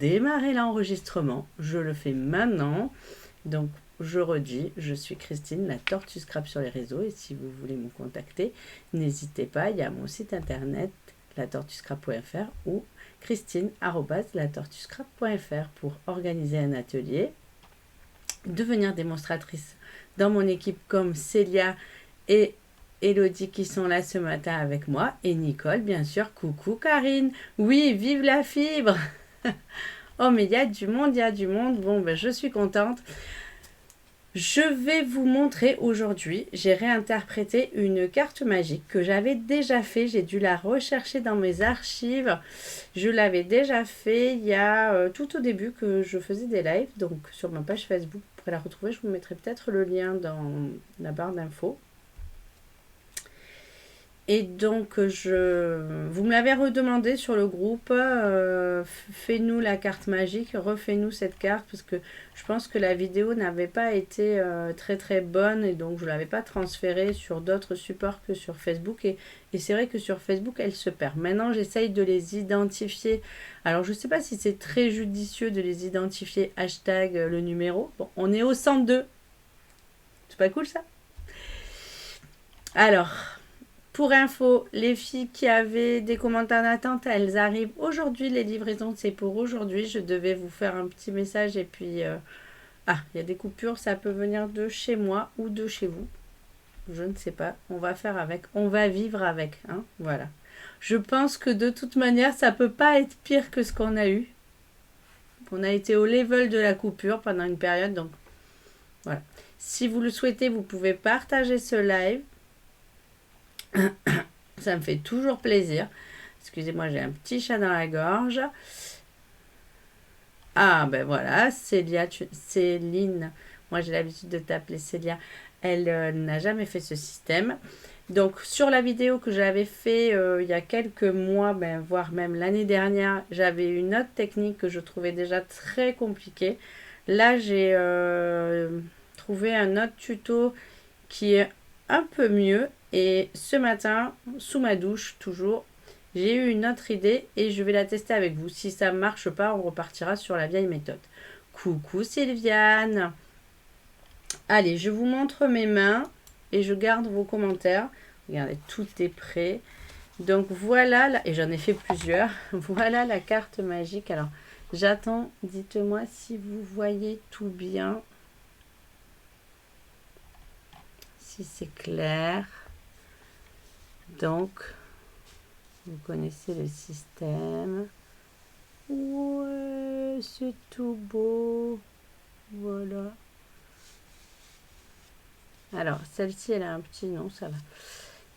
Démarrer l'enregistrement, je le fais maintenant. Donc, je redis, je suis Christine, la Tortue Scrap sur les réseaux. Et si vous voulez me contacter, n'hésitez pas, il y a mon site internet, latortuscrap.fr ou christine@latortuscrap.fr pour organiser un atelier, devenir démonstratrice dans mon équipe comme Célia et Elodie qui sont là ce matin avec moi et Nicole, bien sûr. Coucou Karine. Oui, vive la fibre. Oh, mais il y a du monde, il y a du monde. Bon, ben, je suis contente. Je vais vous montrer aujourd'hui, j'ai réinterprété une carte magique que j'avais déjà fait. J'ai dû la rechercher dans mes archives. Je l'avais déjà fait il y a tout au début que je faisais des lives. Donc sur ma page Facebook, vous pourrez la retrouver. Je vous mettrai peut-être le lien dans la barre d'infos. Et donc, vous me l'avez redemandé sur le groupe, fais-nous la carte magique, refais-nous cette carte, parce que je pense que la vidéo n'avait pas été très très bonne, et donc je ne l'avais pas transférée sur d'autres supports que sur Facebook, et c'est vrai que sur Facebook, elle se perd. Maintenant, j'essaye de les identifier. Alors, je ne sais pas si c'est très judicieux de les identifier, hashtag le numéro. Bon, on est au 102. C'est pas cool, ça? Alors... Pour info, les filles qui avaient des commentaires d'attente, elles arrivent aujourd'hui. Les livraisons, c'est pour aujourd'hui. Je devais vous faire un petit message et puis... il y a des coupures. Ça peut venir de chez moi ou de chez vous. Je ne sais pas. On va faire avec. On va vivre avec. Hein, voilà. Je pense que de toute manière, ça ne peut pas être pire que ce qu'on a eu. On a été au level de la coupure pendant une période. Donc, voilà. Si vous le souhaitez, vous pouvez partager ce live. Ça me fait toujours plaisir. Excusez-moi, j'ai un petit chat dans la gorge. Ah, ben voilà, Céline, moi j'ai l'habitude de t'appeler Célia, elle n'a jamais fait ce système. Donc, sur la vidéo que j'avais fait il y a quelques mois, voire même l'année dernière, j'avais une autre technique que je trouvais déjà très compliquée. Là, j'ai trouvé un autre tuto qui est un peu mieux. Et ce matin, sous ma douche, toujours, j'ai eu une autre idée et je vais la tester avec vous. Si ça ne marche pas, on repartira sur la vieille méthode. Coucou Sylviane. Allez, je vous montre mes mains et je garde vos commentaires. Regardez, tout est prêt. Donc voilà, et j'en ai fait plusieurs. Voilà la carte magique. Alors, j'attends, dites-moi si vous voyez tout bien. Si c'est clair. Donc, vous connaissez le système. Ouais, c'est tout beau. Voilà. Alors, celle-ci, elle a un petit... Non, ça va.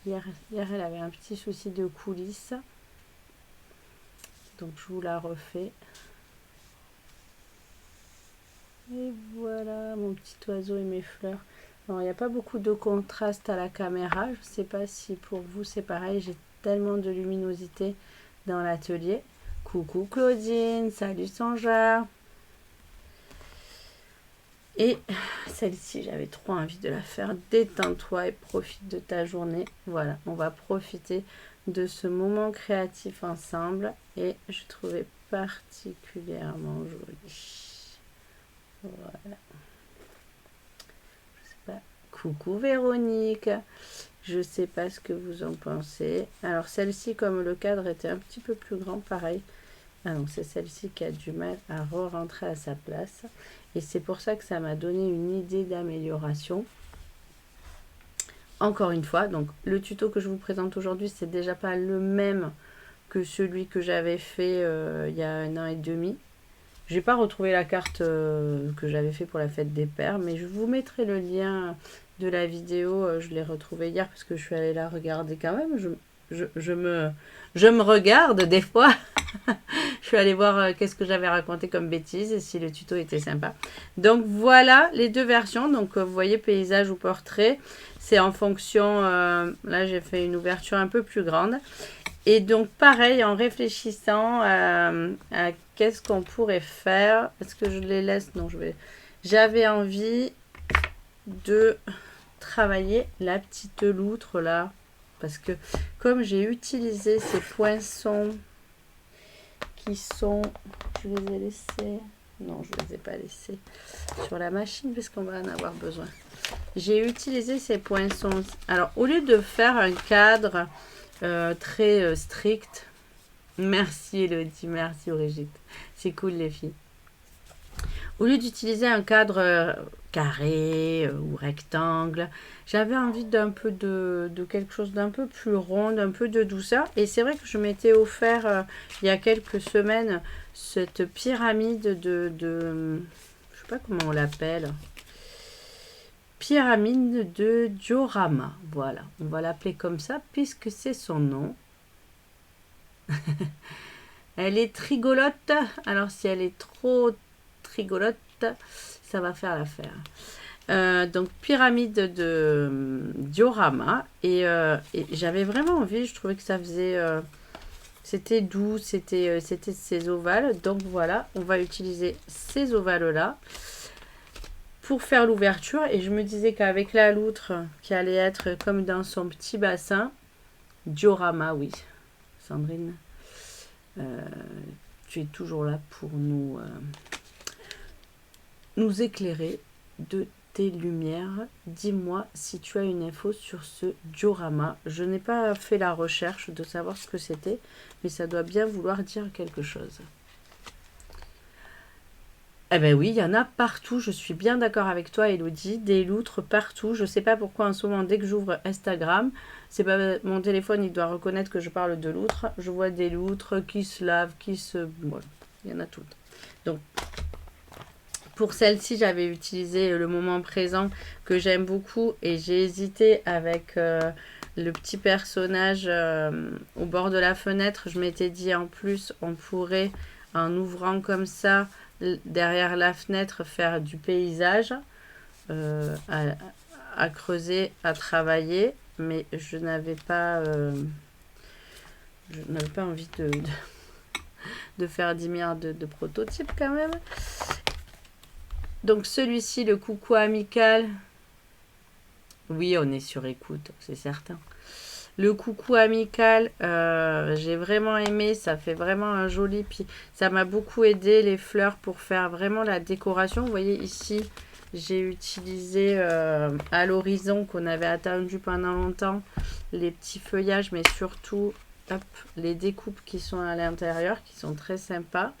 Hier, elle avait un petit souci de coulisses. Donc, je vous la refais. Et voilà, mon petit oiseau et mes fleurs. Alors, il n'y a pas beaucoup de contraste à la caméra. Je ne sais pas si pour vous, c'est pareil. J'ai tellement de luminosité dans l'atelier. Coucou Claudine, salut Sangeur. Et celle-ci, j'avais trop envie de la faire. Détends-toi et profite de ta journée. Voilà, on va profiter de ce moment créatif ensemble. Et je trouvais particulièrement joli. Voilà. Je sais pas. Coucou Véronique. Je sais pas ce que vous en pensez. Alors celle-ci, comme le cadre était un petit peu plus grand, pareil. Ah non, c'est celle-ci qui a du mal à re-rentrer à sa place. Et c'est pour ça que ça m'a donné une idée d'amélioration. Encore une fois, donc le tuto que je vous présente aujourd'hui, c'est déjà pas le même que celui que j'avais fait il y a 1 an et demi. J'ai pas retrouvé la carte que j'avais fait pour la fête des pères, mais je vous mettrai le lien de la vidéo. Je l'ai retrouvée hier parce que je suis allée la regarder quand même. Je me regarde des fois. Je suis allée voir qu'est-ce que j'avais raconté comme bêtises et si le tuto était sympa. Donc voilà les deux versions. Donc vous voyez paysage ou portrait. C'est en fonction, là j'ai fait une ouverture un peu plus grande. Et donc pareil, en réfléchissant à qu'est-ce qu'on pourrait faire. Est-ce que je les laisse? Non, j'avais envie de travailler la petite loutre là. Parce que comme j'ai utilisé ces poinçons qui sont... Je les ai laissés... Non, je ne les ai pas laissés sur la machine parce qu'on va en avoir besoin. J'ai utilisé ces poinçons. Alors, au lieu de faire un cadre très strict... Merci Elodie, merci Brigitte. C'est cool les filles. Au lieu d'utiliser un cadre carré ou rectangle, j'avais envie d'un peu de quelque chose d'un peu plus rond, d'un peu de douceur. Et c'est vrai que je m'étais offert il y a quelques semaines cette pyramide je sais pas comment on l'appelle. Pyramide de diorama. Voilà, on va l'appeler comme ça puisque c'est son nom. Elle est trigolote. Alors si elle est trop trigolote, ça va faire l'affaire. Donc pyramide de diorama et j'avais vraiment envie, je trouvais que ça faisait c'était doux, c'était ces ovales. Donc voilà, on va utiliser ces ovales là pour faire l'ouverture et je me disais qu'avec la loutre qui allait être comme dans son petit bassin, diorama, oui Sandrine, tu es toujours là pour nous éclairer de tes lumières. Dis-moi si tu as une info sur ce diorama. Je n'ai pas fait la recherche de savoir ce que c'était, mais ça doit bien vouloir dire quelque chose. Eh ben oui, il y en a partout. Je suis bien d'accord avec toi, Elodie. Des loutres partout. Je ne sais pas pourquoi en ce moment, dès que j'ouvre Instagram, c'est pas mon téléphone, il doit reconnaître que je parle de loutres. Je vois des loutres qui se lavent, qui se... Voilà, il y en a toutes. Donc, pour celle-ci, j'avais utilisé le moment présent que j'aime beaucoup et j'ai hésité avec le petit personnage au bord de la fenêtre. Je m'étais dit en plus, on pourrait, en ouvrant comme ça, derrière la fenêtre, faire du paysage à creuser, à travailler. Mais je n'avais pas envie de faire 10 milliards de prototypes quand même. Donc celui-ci, le coucou amical. Oui, on est sur écoute, c'est certain. Le coucou amical, j'ai vraiment aimé. Ça fait vraiment un joli. Puis ça m'a beaucoup aidé les fleurs pour faire vraiment la décoration. Vous voyez ici, j'ai utilisé à l'horizon qu'on avait attendu pendant longtemps les petits feuillages, mais surtout hop, les découpes qui sont à l'intérieur, qui sont très sympas.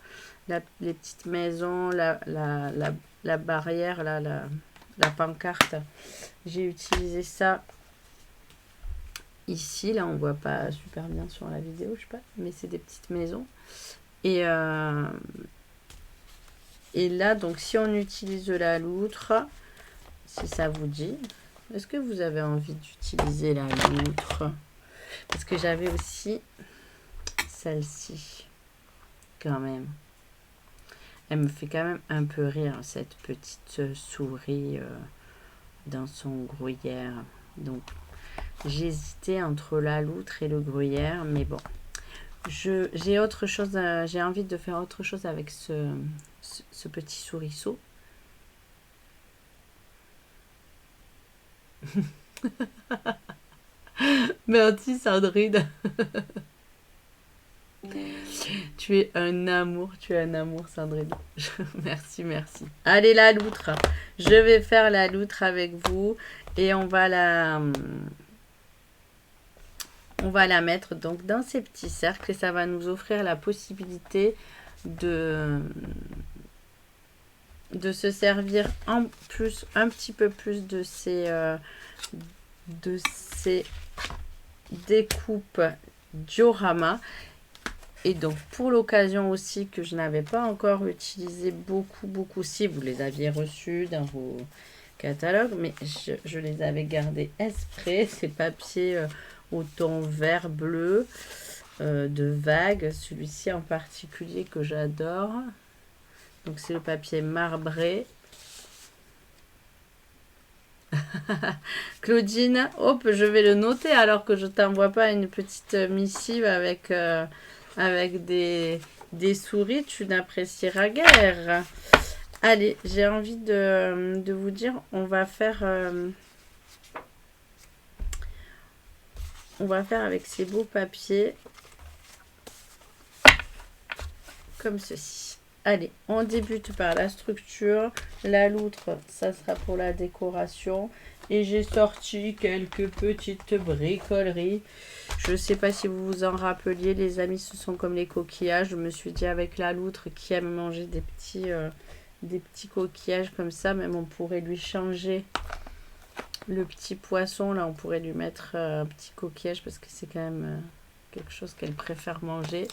Les petites maisons, la barrière, là, la pancarte. J'ai utilisé ça ici. Là, on voit pas super bien sur la vidéo, je sais pas, mais c'est des petites maisons. Et là, donc, si on utilise la loutre, si ça vous dit, est-ce que vous avez envie d'utiliser la loutre? Parce que j'avais aussi celle-ci, quand même. Elle me fait quand même un peu rire, cette petite souris dans son gruyère. Donc, j'ai hésité entre la loutre et le gruyère, mais bon. J'ai autre chose, j'ai envie de faire autre chose avec ce petit souriceau. Merci Sandrine. Tu es un amour Sandrine. Merci, merci. Allez la loutre. Je vais faire la loutre avec vous et on va la mettre donc dans ces petits cercles et ça va nous offrir la possibilité de se servir en plus un petit peu plus de ces découpes diorama. Et donc, pour l'occasion aussi, que je n'avais pas encore utilisé beaucoup, si vous les aviez reçus dans vos catalogues, mais je les avais gardés exprès, ces papiers au ton vert bleu de vague, celui-ci en particulier que j'adore. Donc, c'est le papier marbré. Claudine, hop, je vais le noter alors que je t'envoie pas une petite missive avec des souris, tu n'apprécieras guère. Allez, j'ai envie de vous dire, on va faire avec ces beaux papiers. comme ceci. Allez, on débute par la structure. La loutre, ça sera pour la décoration. Et j'ai sorti quelques petites bricoleries. Je ne sais pas si vous vous en rappeliez, les amis, ce sont comme les coquillages. Je me suis dit avec la loutre qui aime manger des petits coquillages comme ça, même on pourrait lui changer le petit poisson. Là, on pourrait lui mettre un petit coquillage parce que c'est quand même quelque chose qu'elle préfère manger.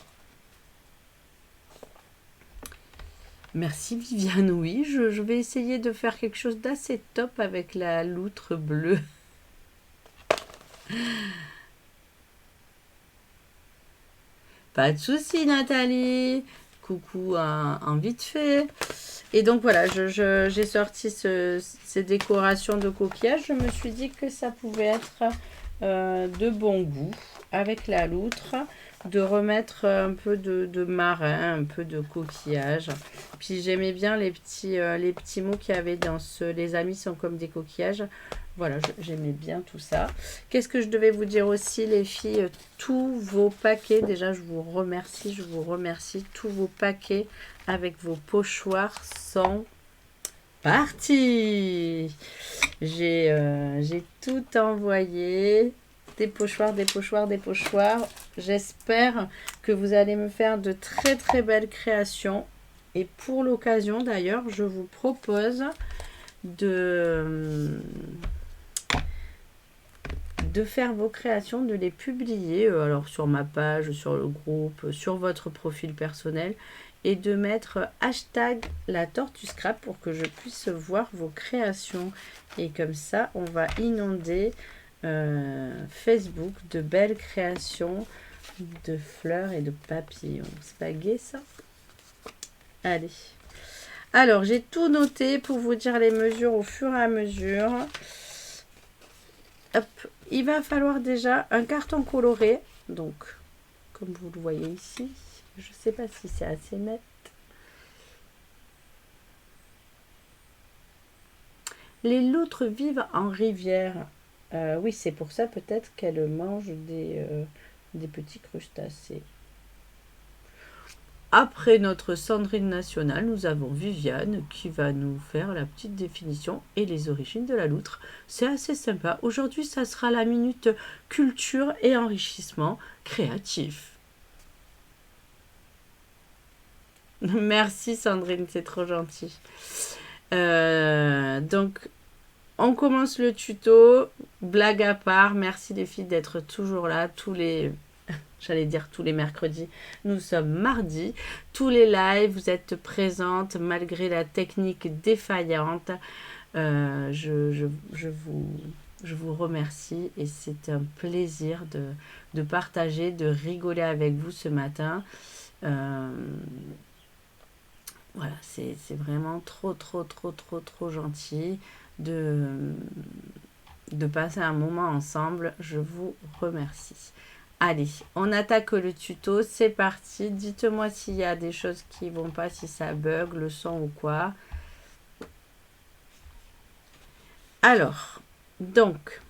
Merci Viviane, oui, je vais essayer de faire quelque chose d'assez top avec la loutre bleue. Pas de souci Nathalie. Coucou en vite fait. Et donc voilà, j'ai sorti ces décorations de coquillages. Je me suis dit que ça pouvait être de bon goût avec la loutre, de remettre un peu de marin, un peu de coquillage. Puis j'aimais bien les petits mots qu'il y avait dans les amis sont comme des coquillages. Voilà, j'aimais bien tout ça. Qu'est-ce que je devais vous dire aussi, les filles? Tous vos paquets, déjà je vous remercie. Tous vos paquets avec vos pochoirs sont partis. J'ai tout envoyé. Des pochoirs. J'espère que vous allez me faire de très très belles créations. Et pour l'occasion d'ailleurs, je vous propose de faire vos créations, de les publier alors sur ma page, sur le groupe, sur votre profil personnel et de mettre hashtag la tortue scrap pour que je puisse voir vos créations. Et comme ça, on va inonder Facebook de belles créations de fleurs et de papillons. C'est pas gai ça? Allez. Alors, j'ai tout noté pour vous dire les mesures au fur et à mesure. Hop. Il va falloir déjà un carton coloré. Donc, comme vous le voyez ici, je ne sais pas si c'est assez net. Les loutres vivent en rivière. Oui, c'est pour ça peut-être qu'elles mangent des petits crustacés. Après notre Sandrine nationale, nous avons Viviane qui va nous faire la petite définition et les origines de la loutre. C'est assez sympa. Aujourd'hui, ça sera la minute culture et enrichissement créatif. Merci Sandrine, c'est trop gentil. Donc, on commence le tuto. Blague à part, merci les filles d'être toujours là j'allais dire tous les mercredis, nous sommes mardi, tous les lives, vous êtes présentes malgré la technique défaillante. Je vous remercie et c'est un plaisir de partager, de rigoler avec vous ce matin. Voilà, c'est vraiment trop gentil de passer un moment ensemble. Je vous remercie. Allez, on attaque le tuto, c'est parti. Dites-moi s'il y a des choses qui ne vont pas, si ça bug, le son ou quoi. Alors, donc,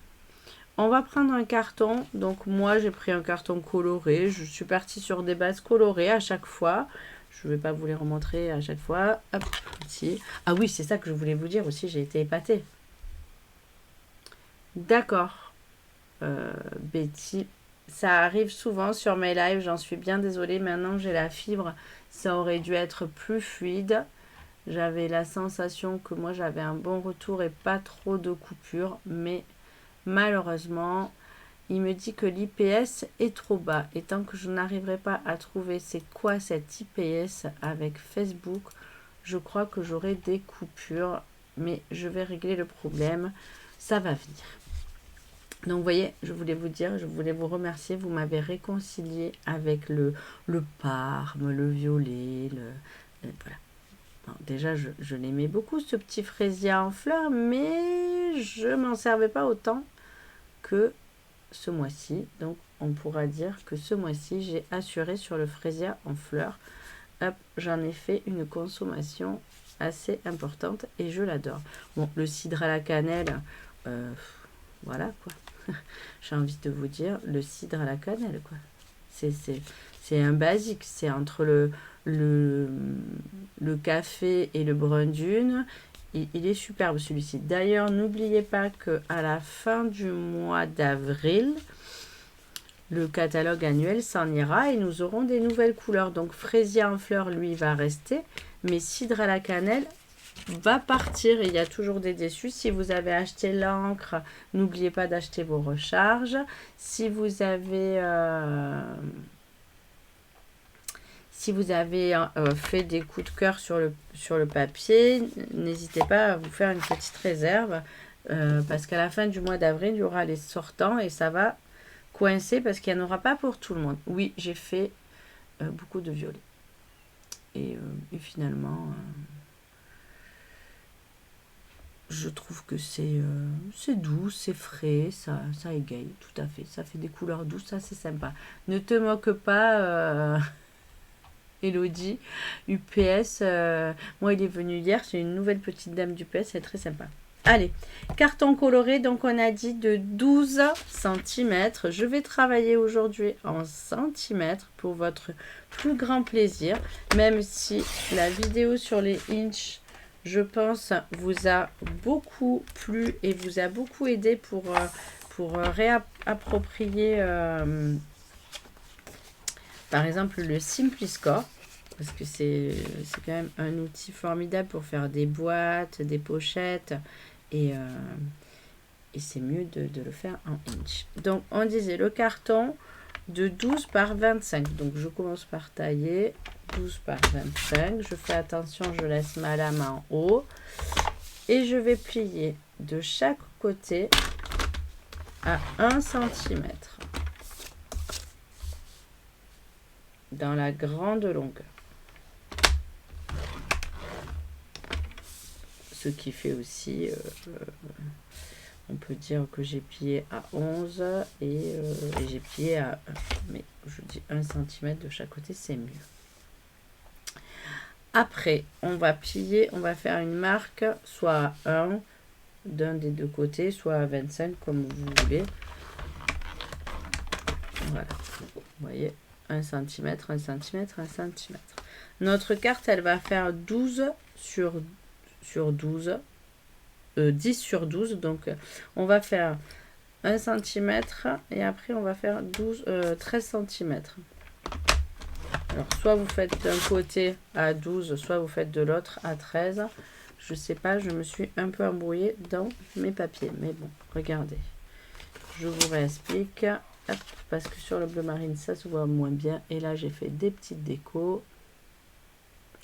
on va prendre un carton. Donc, moi, j'ai pris un carton coloré. Je suis partie sur des bases colorées à chaque fois. Je ne vais pas vous les remontrer à chaque fois. Hop, ici. Ah oui, c'est ça que je voulais vous dire aussi, j'ai été épatée. D'accord, Betty. Ça arrive souvent sur mes lives, j'en suis bien désolée. Maintenant j'ai la fibre, ça aurait dû être plus fluide. J'avais la sensation que moi j'avais un bon retour et pas trop de coupures. Mais malheureusement, il me dit que l'IPS est trop bas. Et tant que je n'arriverai pas à trouver c'est quoi cet IPS avec Facebook, je crois que j'aurai des coupures. Mais je vais régler le problème. Ça va venir. Donc vous voyez, je voulais vous dire, je voulais vous remercier, vous m'avez réconcilié avec le parme, le violet, voilà. Bon, déjà, je l'aimais beaucoup ce petit fraisia en fleurs, mais je m'en servais pas autant que ce mois-ci. Donc on pourra dire que ce mois-ci, j'ai assuré sur le fraisia en fleurs. Hop, j'en ai fait une consommation assez importante et je l'adore. Bon, le cidre à la cannelle, voilà quoi. J'ai envie de vous dire, le cidre à la cannelle, quoi. C'est un basique. C'est entre le, le café et le brun dune. Il est superbe celui-ci. D'ailleurs, n'oubliez pas qu'à la fin du mois d'avril, le catalogue annuel s'en ira et nous aurons des nouvelles couleurs. Donc fraisier en fleurs, lui, va rester. Mais cidre à la cannelle va partir. Il y a toujours des déçus. Si vous avez acheté l'encre, n'oubliez pas d'acheter vos recharges. Si vous avez... fait des coups de cœur sur le papier, n'hésitez pas à vous faire une petite réserve parce qu'à la fin du mois d'avril, il y aura les sortants et ça va coincer parce qu'il n'y en aura pas pour tout le monde. Oui, j'ai fait beaucoup de violet. Et finalement, je trouve que c'est doux, c'est frais, ça égaye, tout à fait. Ça fait des couleurs douces, ça c'est sympa. Ne te moque pas... Elodie, UPS, moi il est venu hier, c'est une nouvelle petite dame d'UPS, c'est très sympa. Allez, carton coloré, donc on a dit de 12 cm. Je vais travailler aujourd'hui en centimètres pour votre plus grand plaisir, même si la vidéo sur les inches, je pense, vous a beaucoup plu et vous a beaucoup aidé pour réapproprier... par exemple, le Simpliscore, parce que c'est quand même un outil formidable pour faire des boîtes, des pochettes, et c'est mieux de le faire en inch. Donc, on disait le carton de 12 par 25. Donc, je commence par tailler 12 par 25. Je fais attention, je laisse ma lame en haut. Et je vais plier de chaque côté à 1 cm. Dans la grande longueur. Ce qui fait aussi, on peut dire que j'ai plié à 11 et j'ai plié à 1. Mais je dis 1 cm de chaque côté, c'est mieux. Après, on va plier, on va faire une marque, soit à 1 d'un des deux côtés, soit à 25, comme vous voulez. Voilà, vous voyez. 1 cm, 1 cm, 1 cm. Notre carte, elle va faire 12 sur 12, 10 sur 12. Donc, on va faire 1 cm et après, on va faire 13 cm. Alors, soit vous faites d'un côté à 12, soit vous faites de l'autre à 13. Je sais pas, je me suis un peu embrouillée dans mes papiers. Mais bon, regardez. Je vous réexplique. Hop, parce que sur le bleu marine ça se voit moins bien et là j'ai fait des petites décos.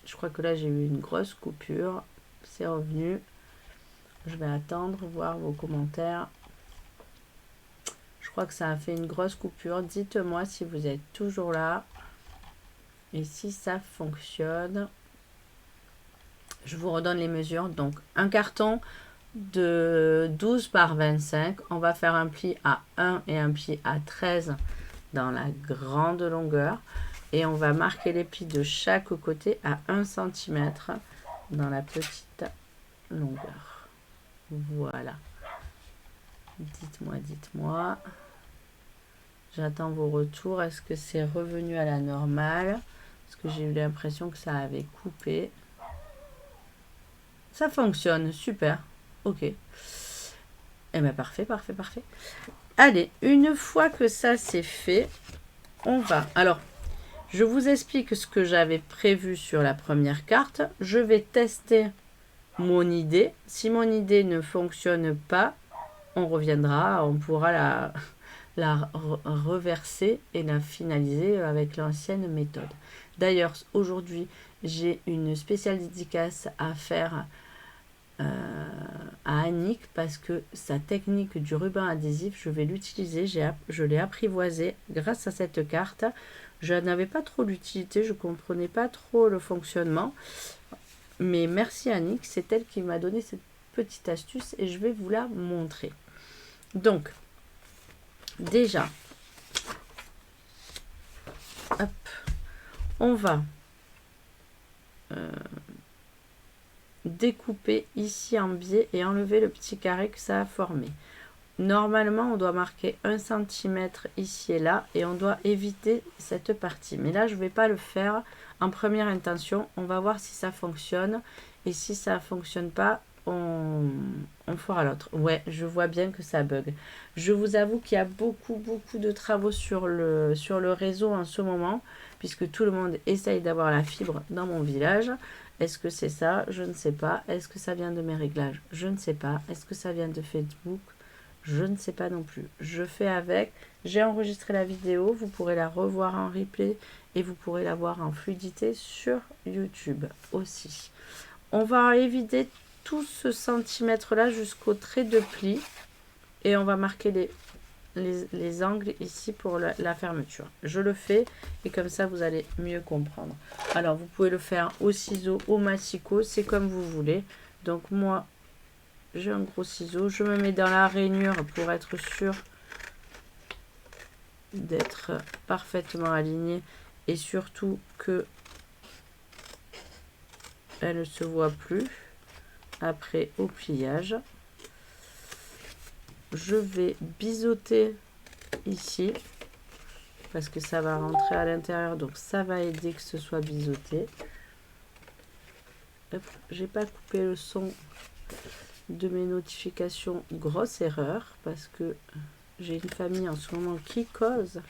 Je crois que là j'ai eu une grosse coupure, c'est revenu. Je vais attendre voir vos commentaires. Je crois que ça a fait une grosse coupure. Dites-moi si vous êtes toujours là et si ça fonctionne. Je vous redonne les mesures. Donc un carton de 12 par 25, on va faire un pli à 1 et un pli à 13 dans la grande longueur et on va marquer les plis de chaque côté à 1 cm dans la petite longueur. Voilà, dites-moi, j'attends vos retours. Est-ce que c'est revenu à la normale? Parce que j'ai eu l'impression que ça avait coupé. Ça fonctionne, super. Ok. Eh bien, parfait. Allez, une fois que ça c'est fait, on va... Alors, je vous explique ce que j'avais prévu sur la première carte. Je vais tester mon idée. Si mon idée ne fonctionne pas, on reviendra. On pourra la reverser et la finaliser avec l'ancienne méthode. D'ailleurs, aujourd'hui, j'ai une spéciale dédicace à faire à Annick parce que sa technique du ruban adhésif, je vais l'utiliser. Je l'ai apprivoisé grâce à cette carte. Je n'avais pas trop l'utilité, je comprenais pas trop le fonctionnement. Mais merci Annick, c'est elle qui m'a donné cette petite astuce et je vais vous la montrer. Donc, déjà, hop, on va découper ici en biais et enlever le petit carré que ça a formé. normalement, on doit marquer 1 cm ici et là, et on doit éviter cette partie. Mais là, je ne vais pas le faire en première intention. On va voir si ça fonctionne, et si ça ne fonctionne pas, on fera l'autre. Ouais, je vois bien que ça bug. Je vous avoue qu'il y a beaucoup de travaux sur le réseau en ce moment, puisque tout le monde essaye d'avoir la fibre dans mon village. Est-ce que c'est ça? Je ne sais pas. Est-ce que ça vient de mes réglages? Je ne sais pas. Est-ce que ça vient de Facebook? Je ne sais pas non plus. Je fais avec. J'ai enregistré la vidéo. Vous pourrez la revoir en replay et vous pourrez la voir en fluidité sur YouTube aussi. On va éviter tout ce centimètre là jusqu'au trait de pli et on va marquer les angles ici pour la fermeture. Je le fais et comme ça vous allez mieux comprendre. Alors vous pouvez le faire au ciseau, au massicot, c'est comme vous voulez. Donc moi j'ai un gros ciseau, je me mets dans la rainure pour être sûr d'être parfaitement aligné et surtout que elle ne se voit plus après au pliage. Je vais biseauter ici parce que ça va rentrer à l'intérieur, donc ça va aider que ce soit biseauté. J'ai pas coupé le son de mes notifications, grosse erreur, parce que j'ai une famille en ce moment qui cause.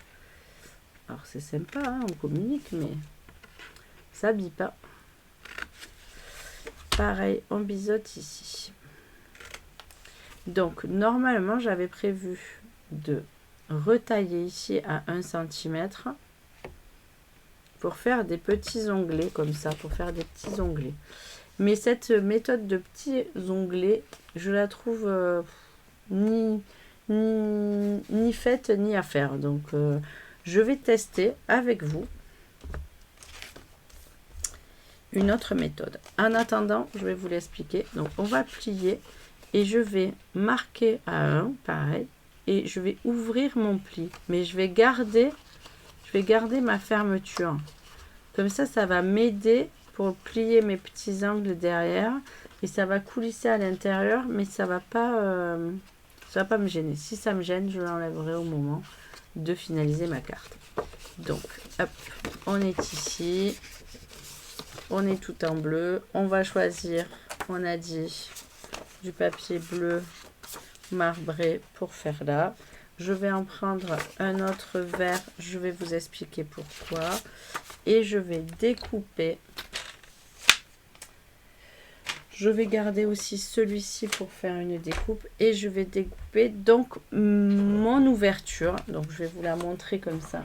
Alors c'est sympa, hein, on communique, mais ça bille pas. Pareil, on biseaute ici. Donc normalement j'avais prévu de retailler ici à 1 cm pour faire des petits onglets comme ça, pour faire des petits onglets. Mais cette méthode de petits onglets, je la trouve ni faite ni à faire. Donc je vais tester avec vous une autre méthode. En attendant, je vais vous l'expliquer. Donc on va plier et je vais marquer à 1, pareil, et je vais ouvrir mon pli. Mais je vais garder ma fermeture. Comme ça va m'aider pour plier mes petits angles derrière et ça va coulisser à l'intérieur, mais ça va pas me gêner. Si ça me gêne, je l'enlèverai au moment de finaliser ma carte. Donc hop, on est ici, on est tout en bleu, on va choisir, on a dit, du papier bleu marbré pour faire là. Je vais en prendre un autre vert, je vais vous expliquer pourquoi. Et je vais découper. Je vais garder aussi celui-ci pour faire une découpe. Et je vais découper donc mon ouverture. Donc je vais vous la montrer comme ça.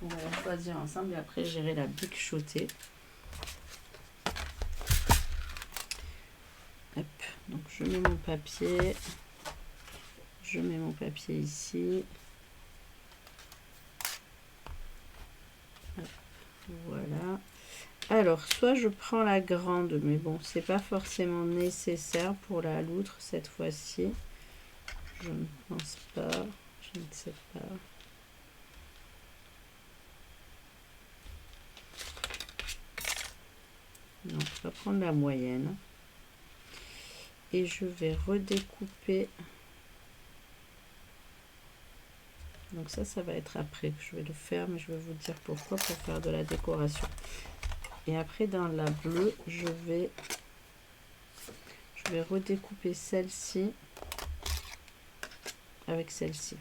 On va la choisir ensemble et après j'irai la bichoter. Hop. Donc je mets mon papier. Je mets mon papier ici. Voilà. Alors, soit je prends la grande, mais bon, c'est pas forcément nécessaire pour la loutre cette fois-ci. Je ne pense pas. Je ne sais pas. Non, je vais prendre la moyenne. Et je vais redécouper. Donc ça va être après que je vais le faire, mais je vais vous dire pourquoi, pour faire de la décoration. Et après, dans la bleue, je vais redécouper celle-ci avec celle-ci.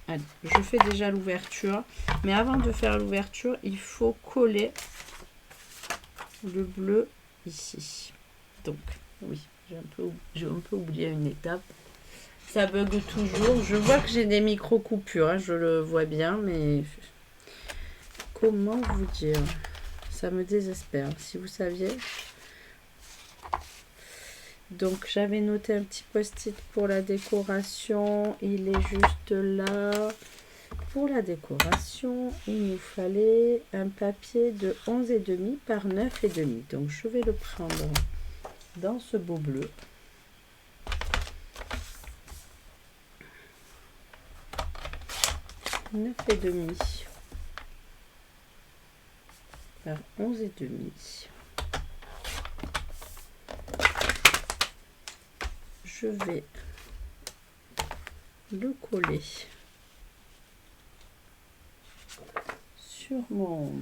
Allez, je fais déjà l'ouverture, mais avant de faire l'ouverture, il faut coller le bleu ici. Donc, oui, j'ai un peu oublié une étape. Ça bug toujours. Je vois que j'ai des micro-coupures, hein, je le vois bien, mais comment vous dire? Ça me désespère, si vous saviez. Donc, j'avais noté un petit post-it pour la décoration. Il est juste là. Pour la décoration, il nous fallait un papier de 11,5 par 9,5. Donc, je vais le prendre dans ce beau bleu. « 9,5 par 11,5. Je vais le coller sur mon...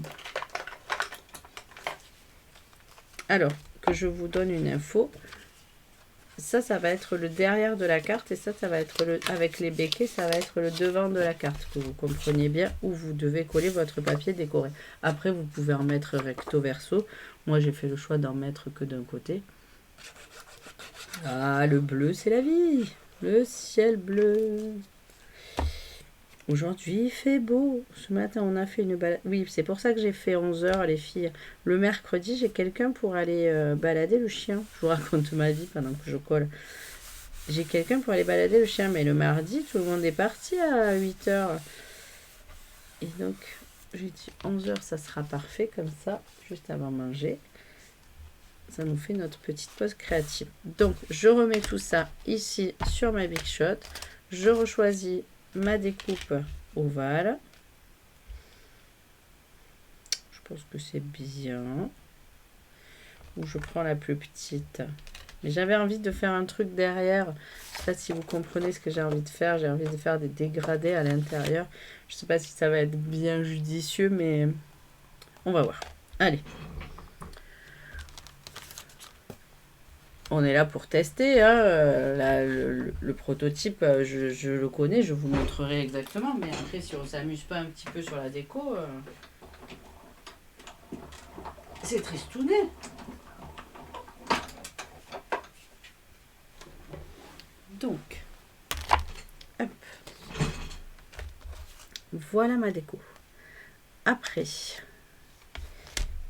Alors, que je vous donne une info. Ça va être le derrière de la carte et ça va être avec les béquets, ça va être le devant de la carte, que vous compreniez bien où vous devez coller votre papier décoré. Après, vous pouvez en mettre recto verso. Moi, j'ai fait le choix d'en mettre que d'un côté. Ah, le bleu, c'est la vie. Le ciel bleu. Aujourd'hui, il fait beau. Ce matin, on a fait une balade. Oui, c'est pour ça que j'ai fait 11 h, les filles. Le mercredi, j'ai quelqu'un pour aller balader le chien. Je vous raconte ma vie pendant que je colle. J'ai quelqu'un pour aller balader le chien. Mais le mardi, tout le monde est parti à 8 h. Et donc, j'ai dit 11 h, ça sera parfait comme ça, juste avant manger. Ça nous fait notre petite pause créative. Donc, je remets tout ça ici sur ma Big Shot. Je rechoisis ma découpe ovale. Je pense que c'est bien. Ou je prends la plus petite. Mais j'avais envie de faire un truc derrière. Je ne sais pas si vous comprenez ce que j'ai envie de faire. J'ai envie de faire des dégradés à l'intérieur. Je ne sais pas si ça va être bien judicieux, mais on va voir. Allez. On est là pour tester. Hein. Le prototype, je le connais, je vous montrerai exactement. Mais après, si on ne s'amuse pas un petit peu sur la déco, c'est tristounet. Donc, hop. Voilà ma déco. Après,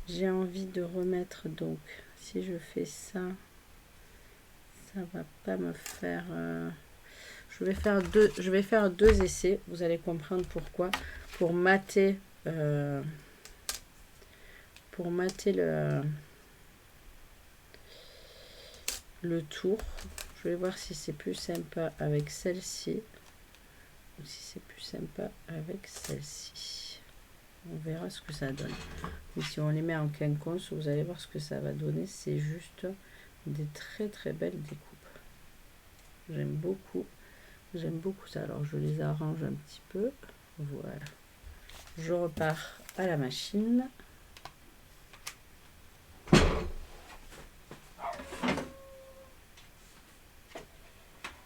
j'ai envie de remettre, donc, si je fais ça, ça va pas me faire... je vais faire deux essais, vous allez comprendre pourquoi. Pour mater le tour. Je vais voir si c'est plus sympa avec celle-ci ou si c'est plus sympa avec celle-ci. On verra ce que ça donne. Et si on les met en quinconce, vous allez voir ce que ça va donner. C'est juste des très très belles découpes. J'aime beaucoup ça. Alors je les arrange un petit peu. Voilà. Je repars à la machine.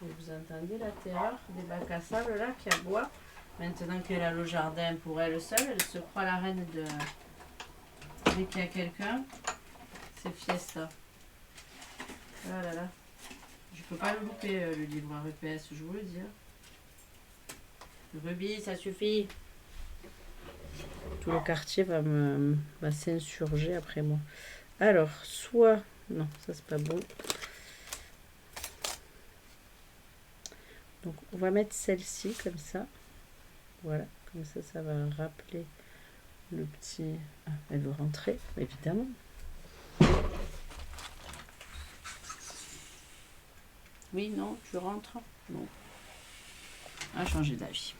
Vous entendez la terreur des bacs à sable là qui aboie. Maintenant qu'elle a le jardin pour elle seule, elle se croit la reine de... Dès qu'il y a quelqu'un, c'est fiesta. Ah là là. Je peux pas le louper, le livreur EPS, je vous le dis. Ruby, ça suffit. Tout le quartier va s'insurger après moi. Alors, soit... Non, ça c'est pas bon. Donc, on va mettre celle-ci comme ça. Voilà, comme ça, ça va rappeler le petit... Ah, elle veut rentrer, évidemment. Oui, non, tu rentres. Non. A changé d'avis.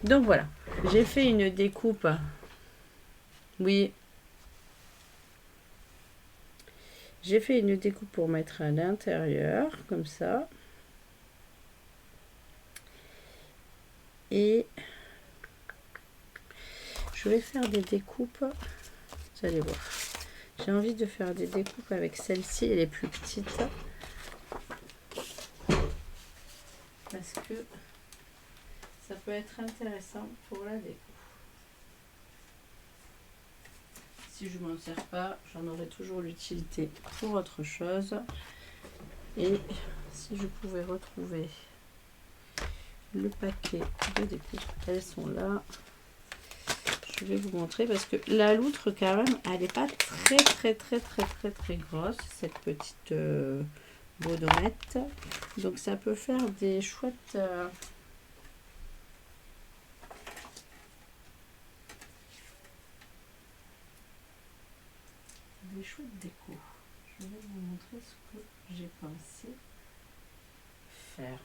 Donc voilà, j'ai fait une découpe. Oui. J'ai fait une découpe pour mettre à l'intérieur, comme ça. Et je vais faire des découpes. Vous allez voir. J'ai envie de faire des découpes avec celle-ci, elle est plus petite. Parce que ça peut être intéressant pour la déco. Si je m'en sers pas, j'en aurai toujours l'utilité pour autre chose. Et si je pouvais retrouver le paquet de découpes, elles sont là. Je vais vous montrer parce que la loutre quand même, elle n'est pas très grosse, cette petite baudonnette. Donc ça peut faire des chouettes déco. Je vais vous montrer ce que j'ai pensé faire.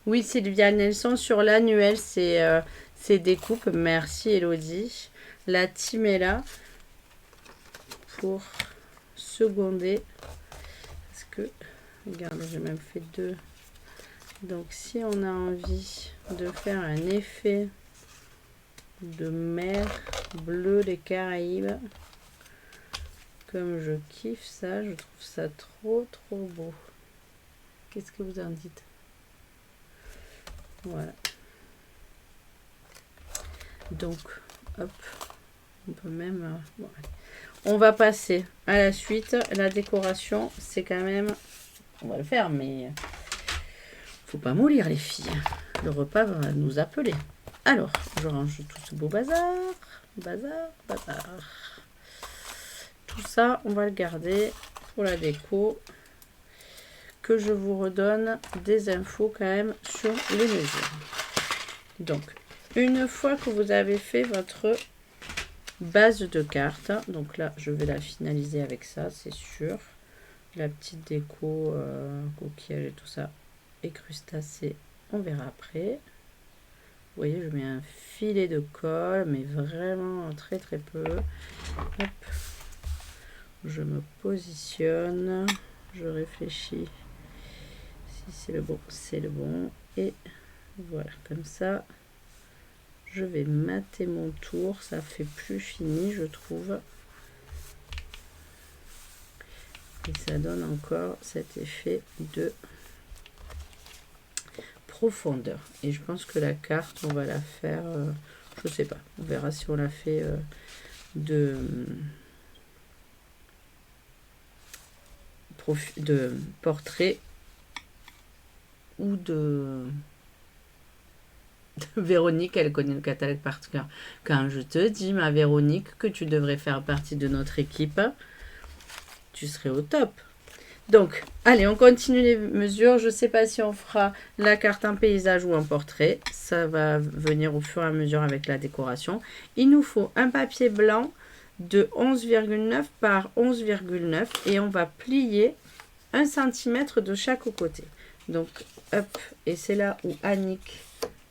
Oui, Sylviane, elles sont sur l'annuel, c'est découpes. Merci Elodie. La team est là pour seconder. Parce que, regarde, j'ai même fait 2. Donc si on a envie de faire un effet de mer bleu des Caraïbes, comme je kiffe ça, je trouve ça trop beau. Qu'est-ce que vous en dites? Voilà. Donc, hop, on peut même... bon, on va passer à la suite. La décoration, c'est quand même... On va le faire, mais... faut pas mourir, les filles. Le repas va nous appeler. Alors, je range tout ce beau bazar. Bazar. Tout ça, on va le garder pour la déco. Que je vous redonne des infos quand même sur les mesures. Donc, une fois que vous avez fait votre base de carte, donc là, je vais la finaliser avec ça, c'est sûr. La petite déco, coquillage et tout ça, et crustacés, on verra après. Vous voyez, je mets un filet de colle, mais vraiment très peu. Hop. Je me positionne, je réfléchis. Si c'est le bon, c'est le bon. Et voilà, comme ça, je vais mater mon tour. Ça fait plus fini, je trouve. Et ça donne encore cet effet de profondeur. Et je pense que la carte, on va la faire, je sais pas, on verra si on la fait de portrait ou de Véronique. Elle connaît le catalogue par cœur. Quand je te dis, ma Véronique, que tu devrais faire partie de notre équipe, tu serais au top. Donc, allez, on continue les mesures. Je ne sais pas si on fera la carte en paysage ou en portrait. Ça va venir au fur et à mesure avec la décoration. Il nous faut un papier blanc de 11,9 par 11,9 et on va plier 1 cm de chaque côté. Donc, hop, et c'est là où Annick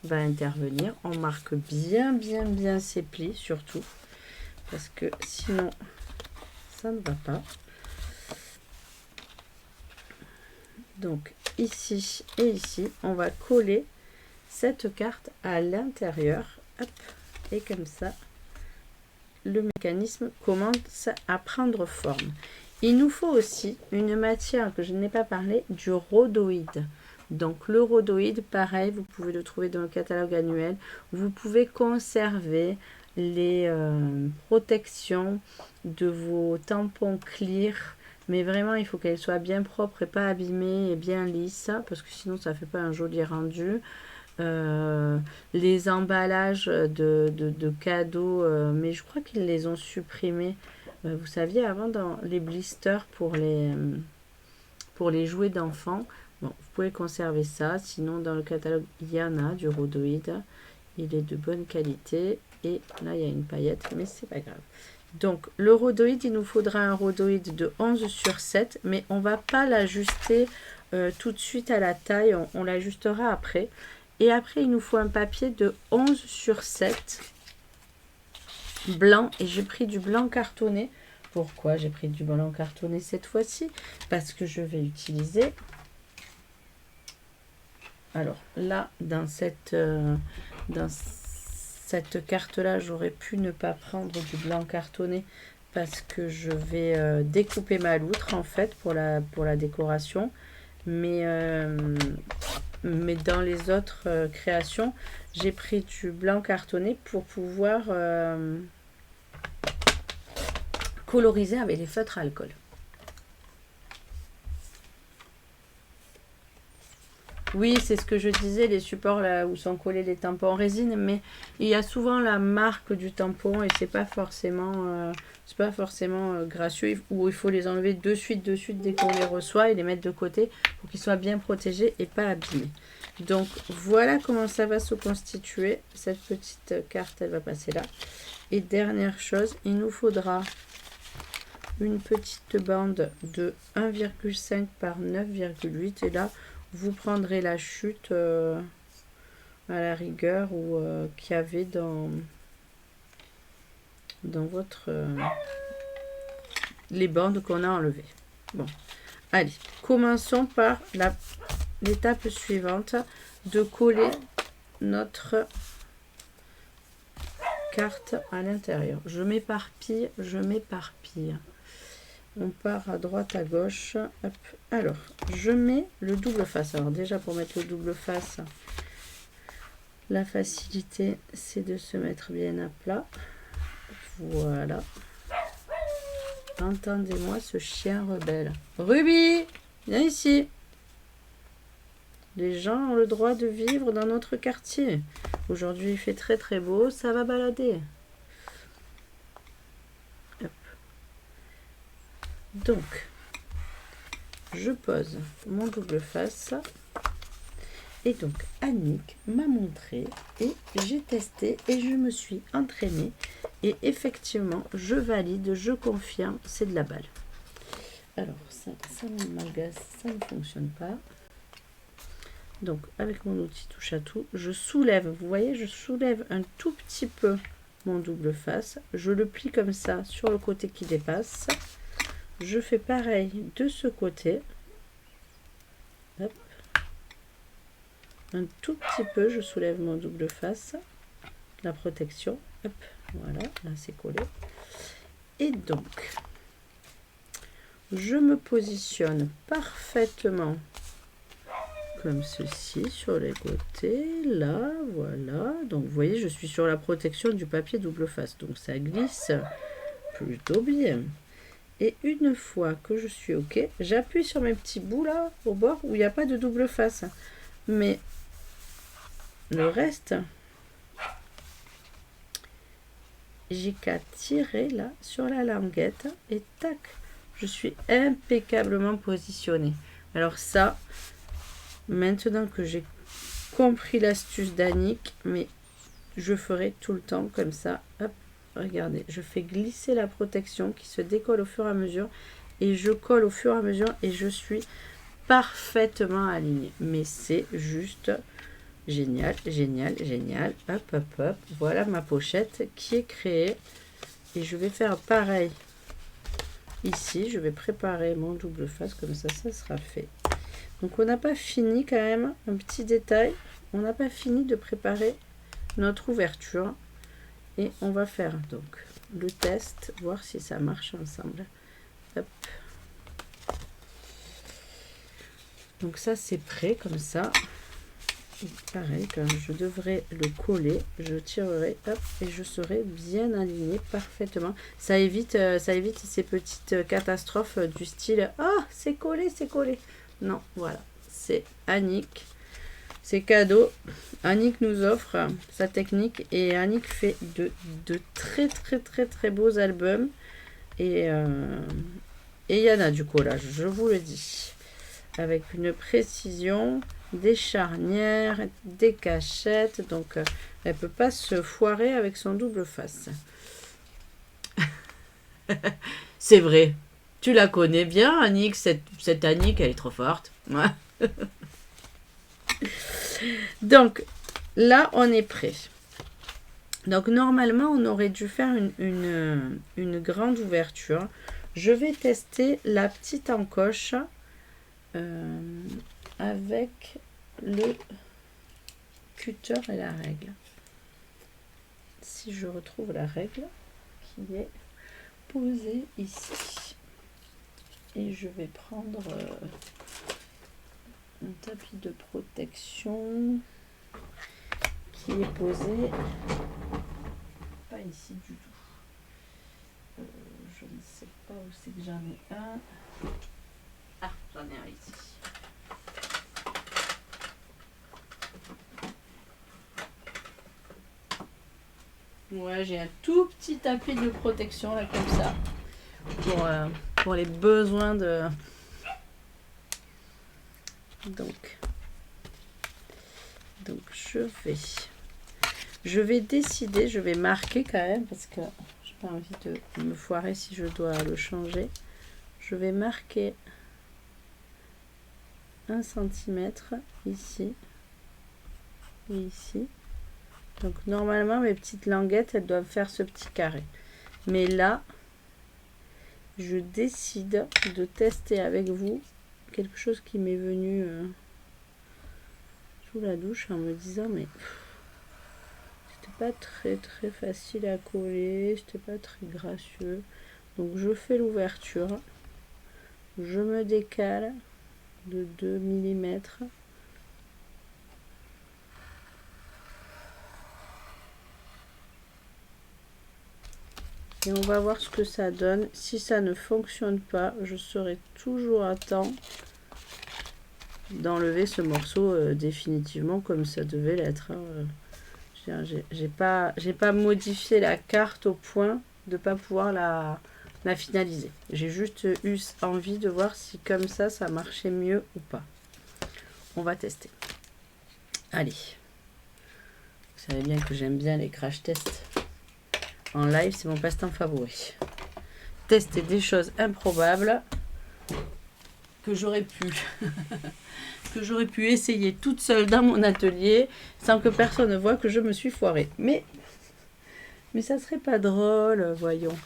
va intervenir. On marque bien ses plis, surtout, parce que sinon, ça ne va pas. Donc ici et ici, on va coller cette carte à l'intérieur. Et comme ça, le mécanisme commence à prendre forme. Il nous faut aussi une matière que je n'ai pas parlé, du rhodoïde. Donc le rhodoïde, pareil, vous pouvez le trouver dans le catalogue annuel. Vous pouvez conserver les protections de vos tampons clear. Mais vraiment, il faut qu'elle soit bien propre et pas abîmée et bien lisse, parce que sinon, ça ne fait pas un joli rendu. Les emballages de cadeaux, mais je crois qu'ils les ont supprimés. Vous saviez, avant, dans les blisters pour les jouets d'enfants, bon, vous pouvez conserver ça. Sinon, dans le catalogue, il y en a du rhodoïde. Il est de bonne qualité. Et là, il y a une paillette, mais c'est pas grave. Donc, le rhodoïde, il nous faudra un rhodoïde de 11 sur 7, mais on ne va pas l'ajuster tout de suite à la taille, on l'ajustera après. Et après, il nous faut un papier de 11 sur 7, blanc, et j'ai pris du blanc cartonné. Pourquoi j'ai pris du blanc cartonné cette fois-ci? Parce que je vais utiliser... Alors, là, dans cette carte-là, j'aurais pu ne pas prendre du blanc cartonné parce que je vais découper ma loutre, en fait, pour la décoration. Mais dans les autres créations, j'ai pris du blanc cartonné pour pouvoir coloriser avec les feutres à alcool. Oui, c'est ce que je disais, les supports là où sont collés les tampons en résine, mais il y a souvent la marque du tampon et c'est pas forcément gracieux, ou il faut les enlever de suite dès qu'on les reçoit et les mettre de côté pour qu'ils soient bien protégés et pas abîmés. Donc voilà comment ça va se constituer. Cette petite carte, elle va passer là. Et dernière chose, il nous faudra une petite bande de 1,5 par 9,8 et là vous prendrez la chute à la rigueur ou qu'il y avait dans votre les bandes qu'on a enlevées. Bon, allez, commençons par l'étape suivante de coller notre carte à l'intérieur. Je m'éparpille. On part à droite, à gauche. Hop. Alors, je mets le double face. Alors déjà, pour mettre le double face, la facilité, c'est de se mettre bien à plat. Voilà. Entendez-moi ce chien rebelle. Ruby, viens ici. Les gens ont le droit de vivre dans notre quartier. Aujourd'hui, il fait très très beau, ça va balader. Hop. Donc, je pose mon double face. Et donc, Annick m'a montré et j'ai testé et je me suis entraînée. Et effectivement, je valide, je confirme, c'est de la balle. Alors, ça m'agace, ça ne fonctionne pas. Donc, avec mon outil touche à tout, je soulève, vous voyez, je soulève un tout petit peu mon double face. Je le plie comme ça sur le côté qui dépasse. Je fais pareil de ce côté. Hop. Un tout petit peu, je soulève mon double face. La protection. Hop, voilà, là c'est collé. Et donc, je me positionne parfaitement comme ceci sur les côtés, là, voilà. Donc, vous voyez, je suis sur la protection du papier double face. Donc, ça glisse plutôt bien. Et une fois que je suis OK, j'appuie sur mes petits bouts là, au bord, où il n'y a pas de double face. Mais le reste, j'ai qu'à tirer là, sur la languette, et tac, je suis impeccablement positionnée. Alors ça... Maintenant que j'ai compris l'astuce d'Annick, mais je ferai tout le temps comme ça. Hop, regardez, je fais glisser la protection qui se décolle au fur et à mesure et je colle au fur et à mesure et je suis parfaitement alignée. Mais c'est juste génial, génial, génial. Hop, hop, hop. Voilà ma pochette qui est créée et je vais faire pareil. Ici, je vais préparer mon double face comme ça sera fait. Donc on n'a pas fini quand même, un petit détail, on n'a pas fini de préparer notre ouverture et on va faire donc le test, voir si ça marche ensemble. Hop. Donc ça c'est prêt comme ça. Et pareil, quand je devrais le coller, je tirerai, hop, et je serai bien alignée parfaitement. Ça évite ces petites catastrophes du style « Ah, c'est collé, c'est collé !» Non, voilà, c'est Annick, c'est cadeau. Annick nous offre sa technique et Annick fait de très très très très beaux albums et il y en a du collage, je vous le dis, avec une précision, des charnières, des cachettes, donc elle peut pas se foirer avec son double face. C'est vrai. Tu la connais bien, Annick, cette Annick, elle est trop forte. Ouais. Donc, là, on est prêt. Donc, normalement, on aurait dû faire une grande ouverture. Je vais tester la petite encoche avec le cutter et la règle. Si je retrouve la règle qui est posée ici. Et je vais prendre un tapis de protection qui est posé pas ici du tout. Je ne sais pas où c'est que j'en ai un. Ah, j'en ai un ici. Ouais, j'ai un tout petit tapis de protection là comme ça pour les besoins de... Donc je vais décider, je vais marquer quand même parce que j'ai pas envie de me foirer si je dois le changer. Je vais marquer 1 cm ici et ici. Donc normalement mes petites languettes elles doivent faire ce petit carré. Mais là, je décide de tester avec vous quelque chose qui m'est venu sous la douche en me disant mais c'était pas très facile à coller, c'était pas très gracieux. Donc je fais l'ouverture, je me décale de 2 mm. Et on va voir ce que ça donne. Si ça ne fonctionne pas, je serai toujours à temps d'enlever ce morceau définitivement comme ça devait l'être. J'ai pas modifié la carte au point de ne pas pouvoir la finaliser. J'ai juste eu envie de voir si comme ça marchait mieux ou pas. On va tester. Allez. Vous savez bien que j'aime bien les crash tests. En live, c'est mon passe-temps favori. Tester des choses improbables que j'aurais pu essayer toute seule dans mon atelier sans que personne ne voie que je me suis foirée. Mais ça serait pas drôle, voyons.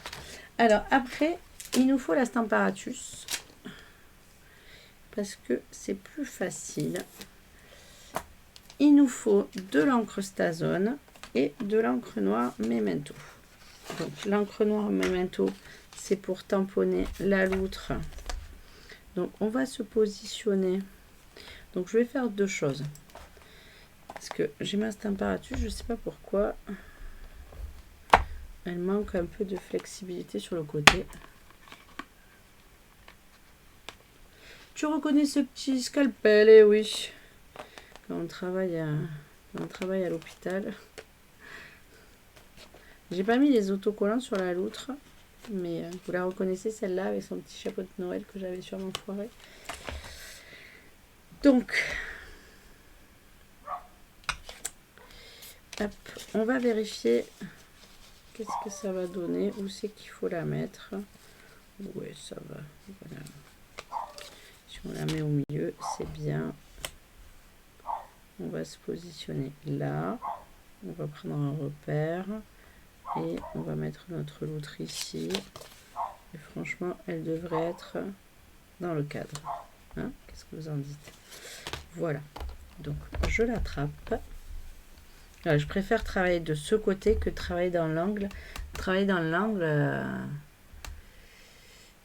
Alors après, il nous faut la Stamparatus parce que c'est plus facile. Il nous faut de l'encre Stazone et de l'encre noire Memento. Donc l'encre noire Memento, c'est pour tamponner la loutre. Donc on va se positionner. Donc je vais faire deux choses. Parce que j'ai ma Stamparatus, je ne sais pas pourquoi. Elle manque un peu de flexibilité sur le côté. Tu reconnais ce petit scalpel? Eh oui. Quand on travaille à l'hôpital. J'ai pas mis les autocollants sur la loutre. Mais vous la reconnaissez celle-là avec son petit chapeau de Noël que j'avais sûrement foiré. Donc, hop, on va vérifier qu'est-ce que ça va donner, où c'est qu'il faut la mettre. Ouais, ça va. Voilà. Si on la met au milieu, c'est bien. On va se positionner là. On va prendre un repère et on va mettre notre loutre ici. Et franchement, elle devrait être dans le cadre. Hein? Qu'est-ce que vous en dites? Voilà. Donc, je l'attrape. Je préfère travailler de ce côté que travailler dans l'angle. Travailler dans l'angle,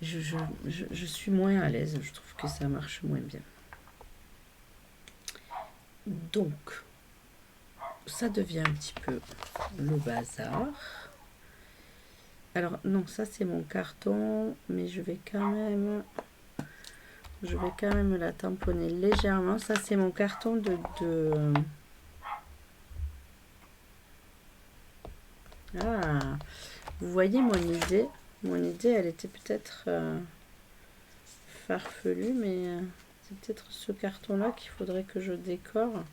je suis moins à l'aise. Je trouve que ça marche moins bien. Donc, ça devient un petit peu le bazar. Alors, non, ça c'est mon carton, mais je vais quand même la tamponner légèrement. Ça c'est mon carton de Ah, vous voyez mon idée. Mon idée, elle était peut-être farfelue, mais c'est peut-être ce carton-là qu'il faudrait que je décore.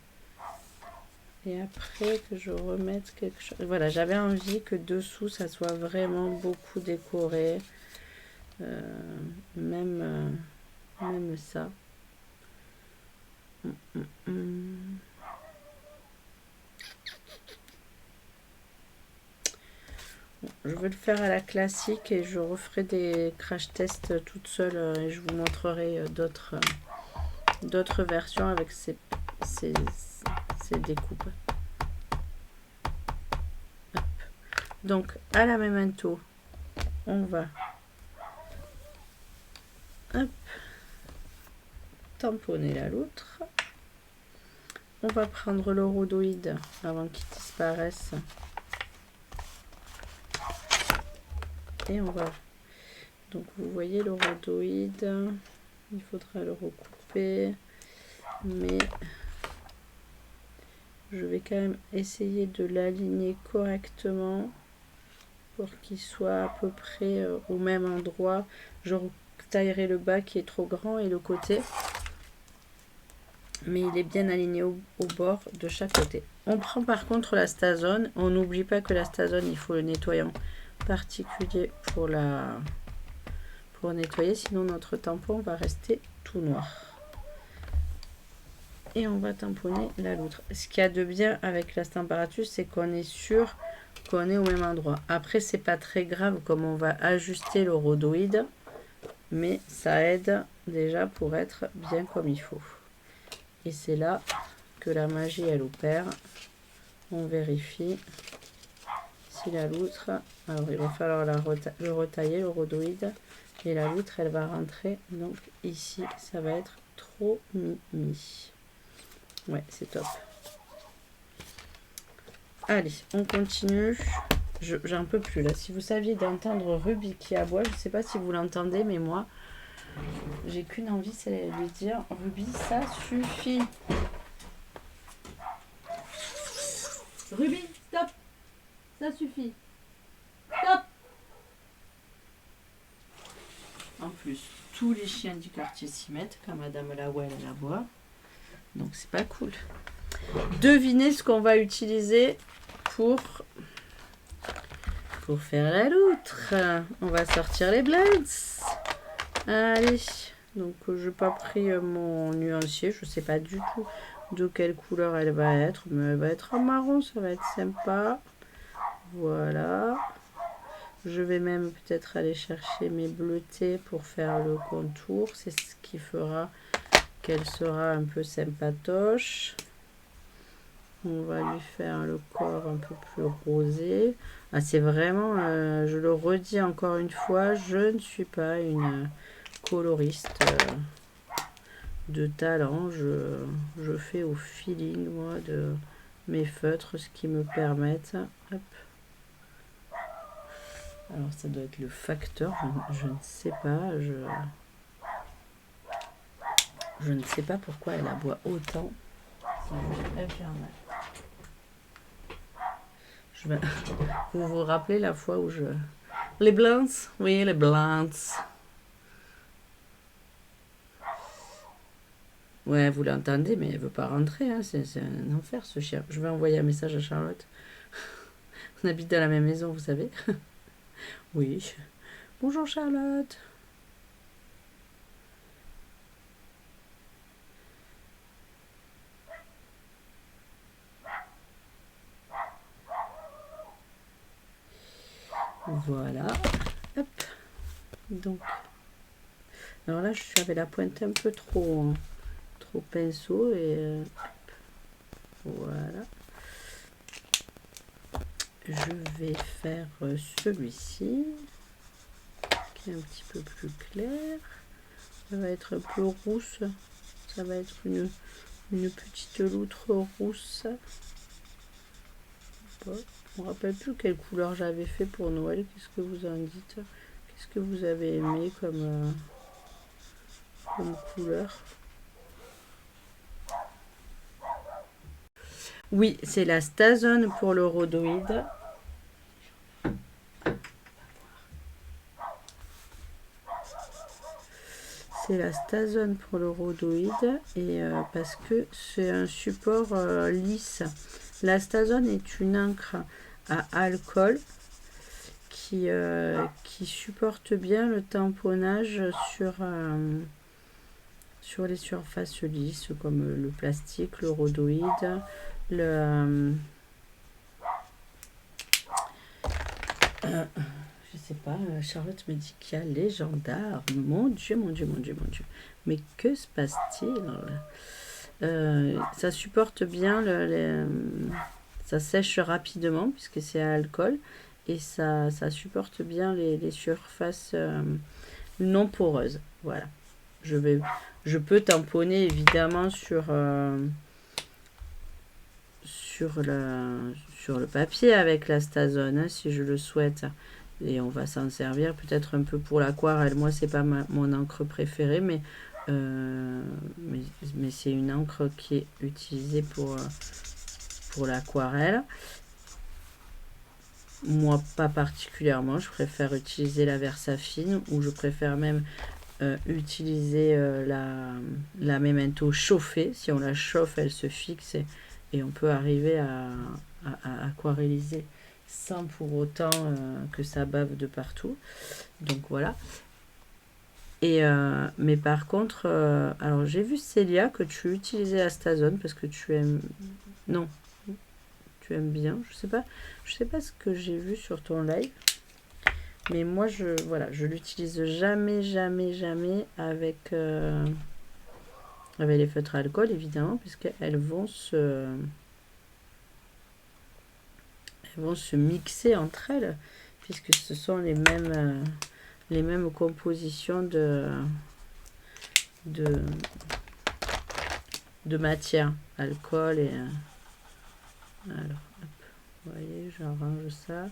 Et après, que je remette quelque chose. Voilà, j'avais envie que dessous, ça soit vraiment beaucoup décoré. Même ça. Je vais le faire à la classique et je referai des crash tests toute seule et je vous montrerai d'autres versions avec ces découpes. Hop. Donc à la Memento, on va tamponner la loutre. On va prendre le rhodoïde avant qu'il disparaisse. Et on va, donc vous voyez le rhodoïde, il faudra le recouper, mais je vais quand même essayer de l'aligner correctement pour qu'il soit à peu près au même endroit. Je taillerai le bas qui est trop grand et le côté, mais il est bien aligné au bord de chaque côté. On prend par contre la Stazone, on n'oublie pas que la Stazone, il faut le nettoyant particulier pour nettoyer, sinon notre tampon va rester tout noir. et on va tamponner la loutre. Ce qu'il y a de bien avec la température, c'est qu'on est sûr qu'on est au même endroit. Après, c'est pas très grave comme on va ajuster le rhodoïde, mais ça aide déjà pour être bien comme il faut. Et c'est là que la magie elle opère. On vérifie si la loutre, alors il va falloir le retailler, le rhodoïde, et la loutre elle va rentrer donc ici. Ça va être trop mimi. Ouais, c'est top. Allez, on continue. J'en peux plus là. Si vous saviez d'entendre Ruby qui aboie, je sais pas si vous l'entendez, mais moi j'ai qu'une envie, c'est de lui dire Ruby, ça suffit. Ruby, stop. Ça suffit. Stop. En plus, tous les chiens du quartier s'y mettent quand Madame Lawell elle aboie. Donc c'est pas cool. Devinez ce qu'on va utiliser pour faire la loutre. On va sortir les blends. Allez. Donc je n'ai pas pris mon nuancier. Je ne sais pas du tout de quelle couleur elle va être. Mais elle va être en marron. Ça va être sympa. Voilà. Je vais même peut-être aller chercher mes bleutés pour faire le contour. C'est ce qui fera qu'elle sera un peu sympatoche. On va lui faire le corps un peu plus rosé. Ah, c'est vraiment, je le redis encore une fois, je ne suis pas une coloriste de talent. Je fais au feeling, moi, de mes feutres, ce qui me permettent. Hop. Alors, ça doit être le facteur, je ne sais pas. Je ne sais pas pourquoi elle aboie autant. C'est infernal. Vous vous rappelez la fois où je... Les blends? Oui, les blends. Ouais, vous l'entendez, mais elle veut pas rentrer. Hein. C'est un enfer, ce chien. Je vais envoyer un message à Charlotte. On habite dans la même maison, vous savez. Oui. Bonjour, Charlotte. Voilà. Hop. Donc. Alors là, je suis avec la pointe un peu trop pinceau. Et voilà. Je vais faire celui-ci. Qui est un petit peu plus clair. Ça va être un peu rousse. Ça va être une petite loutre rousse. Je ne me rappelle plus quelle couleur j'avais fait pour Noël. Qu'est-ce que vous en dites? Qu'est-ce que vous avez aimé comme couleur? Oui, c'est la Stazone pour le rhodoïde. C'est la Stazone pour le rhodoïde et parce que c'est un support lisse. La Stazone est une encre à alcool qui supporte bien le tamponnage sur les surfaces lisses comme le plastique, le rhodoïde, je sais pas, Charlotte me dit qu'il y a les gendarmes. Mon Dieu, mon Dieu, mon Dieu, mon Dieu. Mais que se passe-t-il? Ça supporte bien, ça sèche rapidement puisque c'est à alcool. Et ça supporte bien les surfaces non poreuses. Voilà. Je peux tamponner évidemment sur le papier avec la Stazone hein, si je le souhaite. Et on va s'en servir peut-être un peu pour l'aquarelle. Moi, c'est pas mon encre préférée, mais c'est une encre qui est utilisée pour l'aquarelle. Moi, pas particulièrement. Je préfère utiliser la Versafine ou je préfère même utiliser la Memento chauffée. Si on la chauffe, elle se fixe et on peut arriver à aquarelliser sans pour autant que ça bave de partout. Donc voilà. Et, mais par contre, alors j'ai vu Célia que tu utilisais Astazone parce que tu aimes... Non, tu aimes bien, je sais pas ce que j'ai vu sur ton live. Mais moi, voilà, je l'utilise jamais, jamais, jamais avec, avec les feutres à alcool, évidemment, puisqu'elles vont se mixer entre elles, puisque ce sont les mêmes compositions de, de matière, alcool et... alors, hop, vous voyez, j'arrange ça.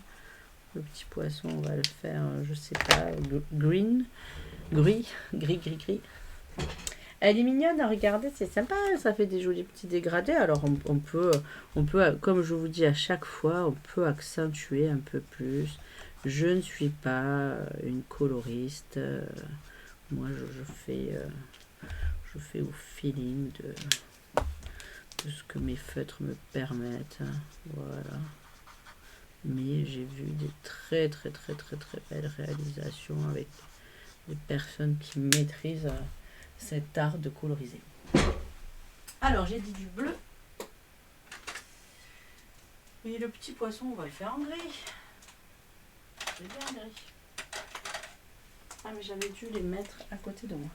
Le petit poisson, on va le faire, je sais pas, gris. Elle est mignonne à regarder, c'est sympa, ça fait des jolis petits dégradés. Alors on peut, comme je vous dis à chaque fois, on peut accentuer un peu plus. Je ne suis pas une coloriste. Moi, je fais au feeling de ce que mes feutres me permettent. Voilà. Mais j'ai vu des très belles réalisations avec des personnes qui maîtrisent cet art de coloriser. Alors j'ai dit du bleu. Et le petit poisson, on va le faire en gris. Je vais bien gris. Ah mais j'avais dû les mettre à côté de moi.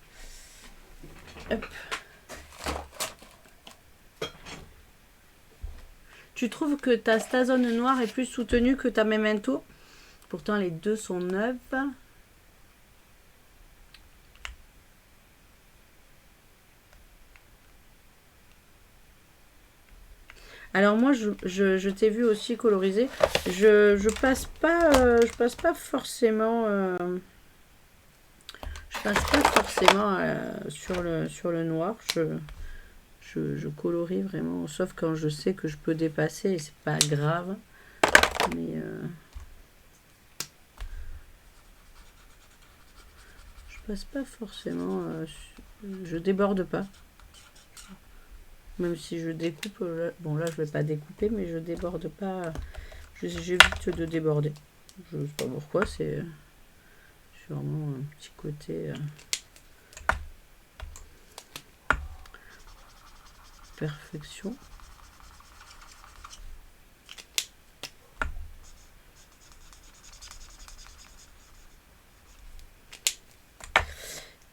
Hop. Tu trouves que ta Stazone noire est plus soutenue que ta Memento? Pourtant les deux sont neuves. Alors moi je t'ai vu aussi coloriser. Je passe pas forcément sur le noir. Je colorie vraiment, sauf quand je sais que je peux dépasser et c'est pas grave. Mais je passe pas forcément, je déborde pas. Même si je découpe, bon là je vais pas découper, mais je déborde pas, j'évite de déborder. Je sais pas pourquoi, c'est sûrement un petit côté perfection.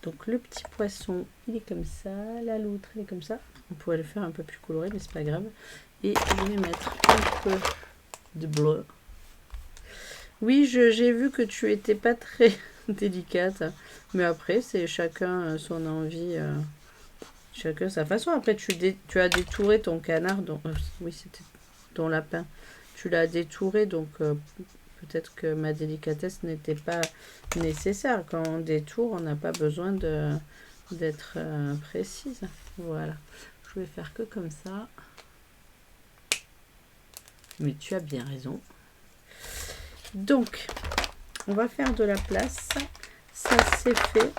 Donc le petit poisson, il est comme ça, la loutre, elle est comme ça. On pourrait le faire un peu plus coloré, mais c'est pas grave. Et je vais mettre un peu de bleu. Oui, j'ai vu que tu étais pas très délicate, mais après c'est chacun son envie, chacun sa façon. Après tu as détouré ton canard, donc oui c'était ton lapin. Tu l'as détouré, donc peut-être que ma délicatesse n'était pas nécessaire. Quand on détourne, on n'a pas besoin d'être précise. Voilà. Je vais faire que comme ça. Mais tu as bien raison. Donc, on va faire de la place. Ça, c'est fait.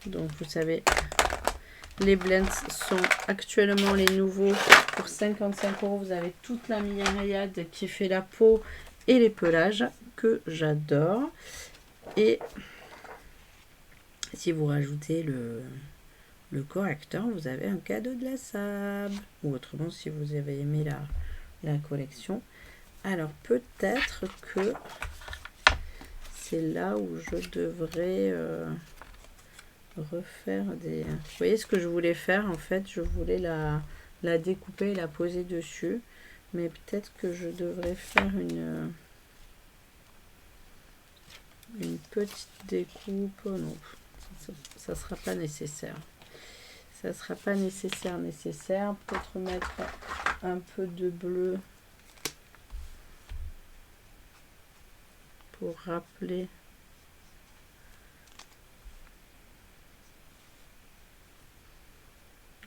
Donc, vous savez, les blends sont actuellement les nouveaux. Pour 55 €, vous avez toute la myriade qui fait la peau et les pelages que j'adore. Et si vous rajoutez le correcteur, vous avez un cadeau de la sable. Ou autrement, si vous avez aimé la collection. Alors, peut-être que c'est là où je devrais refaire des... Vous voyez ce que je voulais faire? En fait, je voulais la découper et la poser dessus. Mais peut-être que je devrais faire une petite découpe. Oh non, ça sera pas nécessaire. Ça sera pas nécessaire. Peut-être mettre un peu de bleu pour rappeler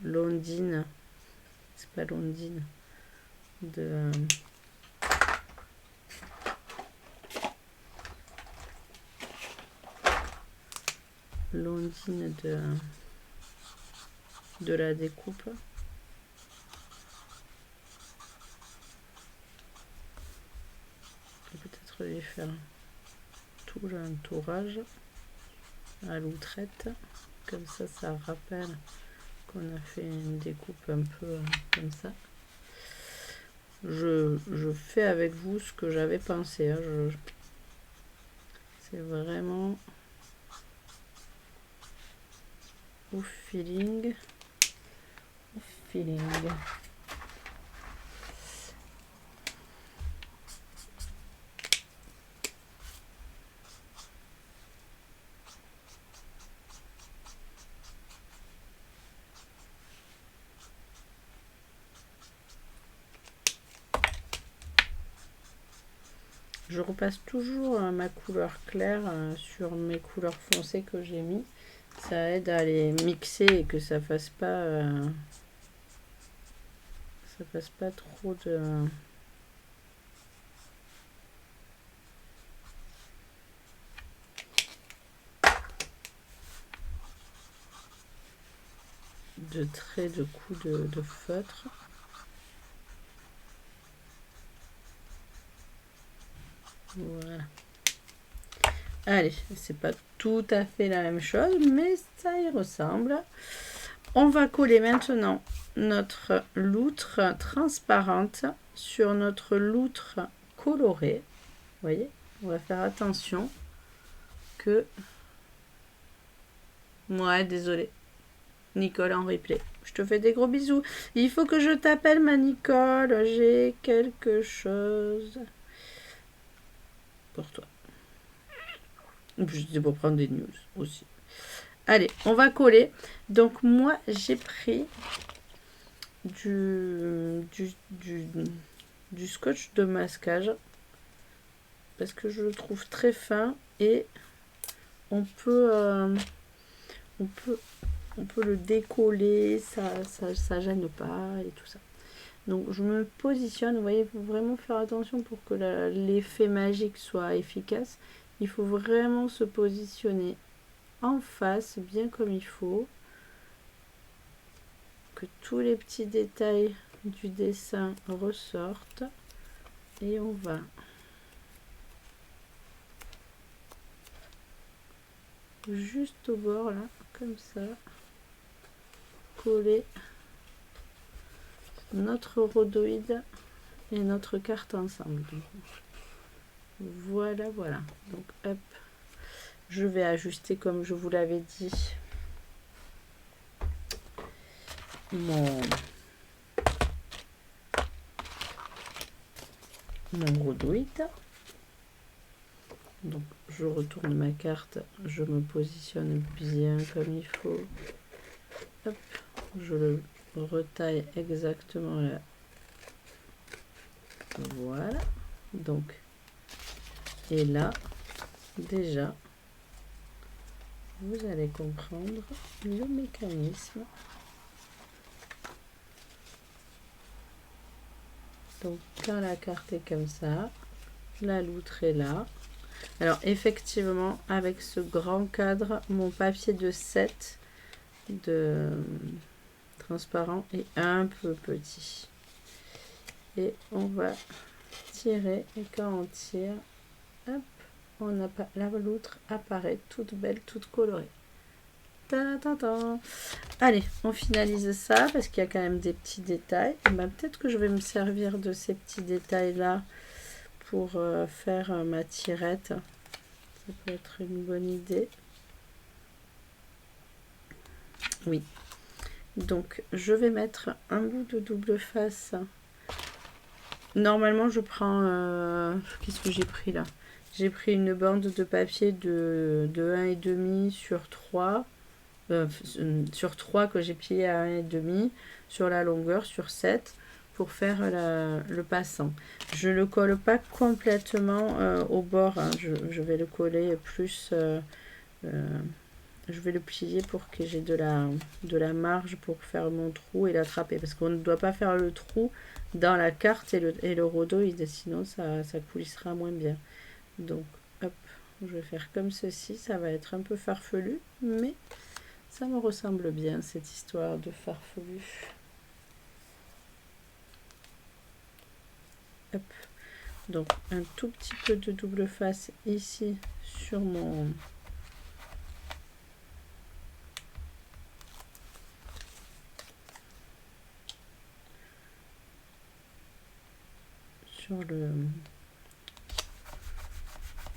l'ondine. C'est pas l'ondine de... l'ondine de la découpe. Peut-être lui faire tout l'entourage. à l'outrette. Comme ça rappelle qu'on a fait une découpe un peu comme ça. Je fais avec vous ce que j'avais pensé. Hein. C'est vraiment au feeling. Au feeling. Je repasse toujours ma couleur claire sur mes couleurs foncées que j'ai mis. Ça aide à les mixer et que ça fasse pas trop de traits de coups de feutre. Voilà. Allez, c'est pas tout à fait la même chose, mais ça y ressemble. On va coller maintenant notre loutre transparente sur notre loutre colorée. Vous voyez, on va faire attention que... Ouais, désolé. Nicole en replay. Je te fais des gros bisous. Il faut que je t'appelle, ma Nicole. J'ai quelque chose pour toi. C'est pour prendre des news aussi. Allez, on va coller. Donc moi, j'ai pris du scotch de masquage parce que je le trouve très fin et on peut le décoller, ça gêne pas et tout ça. Donc je me positionne, vous voyez, il faut vraiment faire attention pour que l'effet magique soit efficace. Il faut vraiment se positionner en face, bien comme il faut. Que tous les petits détails du dessin ressortent. Et on va juste au bord, là, comme ça, coller notre rhodoïde et notre carte ensemble. Voilà, voilà. Donc, hop, je vais ajuster, comme je vous l'avais dit, mon rhodoïde. Donc, je retourne ma carte, je me positionne bien comme il faut. Hop, je le retaille exactement là. Voilà. Donc, et là, déjà, vous allez comprendre le mécanisme. Donc, quand la carte est comme ça, la loutre est là. Alors, effectivement, avec ce grand cadre, mon papier de 7 de transparent est un peu petit. Et on va tirer. Et quand on tire, hop, la loutre apparaît toute belle, toute colorée. Ta-ta-ta. Allez, on finalise ça parce qu'il y a quand même des petits détails. Ben, peut-être que je vais me servir de ces petits détails-là pour faire ma tirette. Ça peut être une bonne idée. Oui. Donc, je vais mettre un bout de double face. Normalement, je prends... qu'est-ce que j'ai pris là? J'ai pris une bande de papier de 1,5 sur 3. Sur 3 que j'ai plié à 1,5. Sur la longueur, sur 7. Pour faire le passant. Je ne le colle pas complètement au bord. Hein. Je vais le coller plus... je vais le plier pour que j'ai de la marge pour faire mon trou et l'attraper. Parce qu'on ne doit pas faire le trou dans la carte et le rhodoïde, sinon ça coulissera moins bien. Donc, hop, je vais faire comme ceci. Ça va être un peu farfelu, mais ça me ressemble bien, cette histoire de farfelu. Hop. Donc, un tout petit peu de double face ici sur mon sur le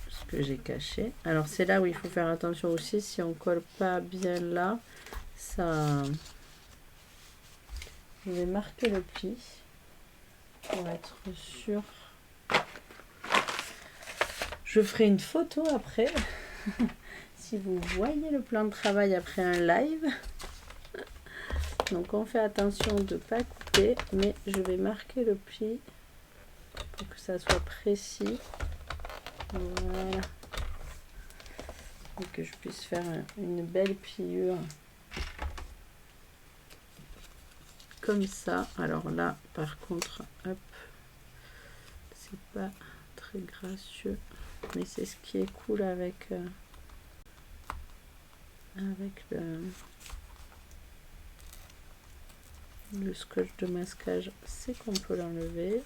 ce que j'ai caché. Alors c'est là où il faut faire attention aussi, si on colle pas bien là, ça... Je vais marquer le pli pour être sûr. Je ferai une photo après, si vous voyez le plan de travail après un live. Donc on fait attention de ne pas couper, mais je vais marquer le pli pour que ça soit précis. Voilà. Et que je puisse faire une belle pliure. Comme ça. Alors là, par contre, hop, c'est pas très gracieux, mais c'est ce qui est cool avec le scotch de masquage, c'est qu'on peut l'enlever.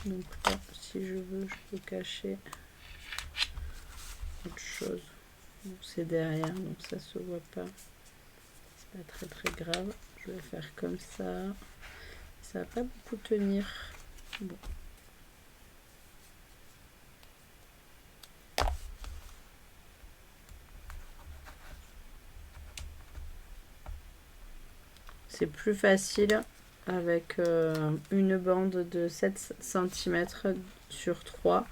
Donc là, si je veux, je peux cacher autre chose. C'est derrière, donc ça se voit pas. C'est pas très très grave. Je vais faire comme ça. Ça va pas beaucoup tenir. Bon. C'est plus facile avec une bande de 7 cm sur 3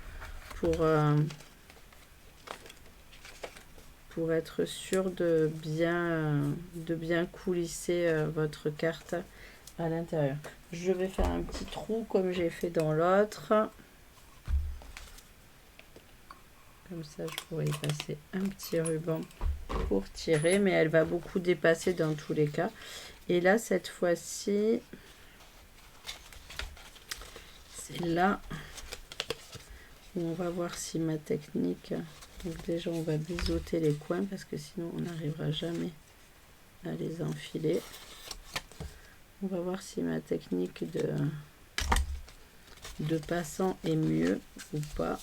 pour être sûr de bien coulisser votre carte à l'intérieur. Je vais faire un petit trou comme j'ai fait dans l'autre. Comme ça, je pourrais y passer un petit ruban pour tirer, mais elle va beaucoup dépasser dans tous les cas. Et là, cette fois-ci, c'est là où on va voir si ma technique... Donc déjà, on va biseauter les coins parce que sinon, on n'arrivera jamais à les enfiler. On va voir si ma technique de passant est mieux ou pas.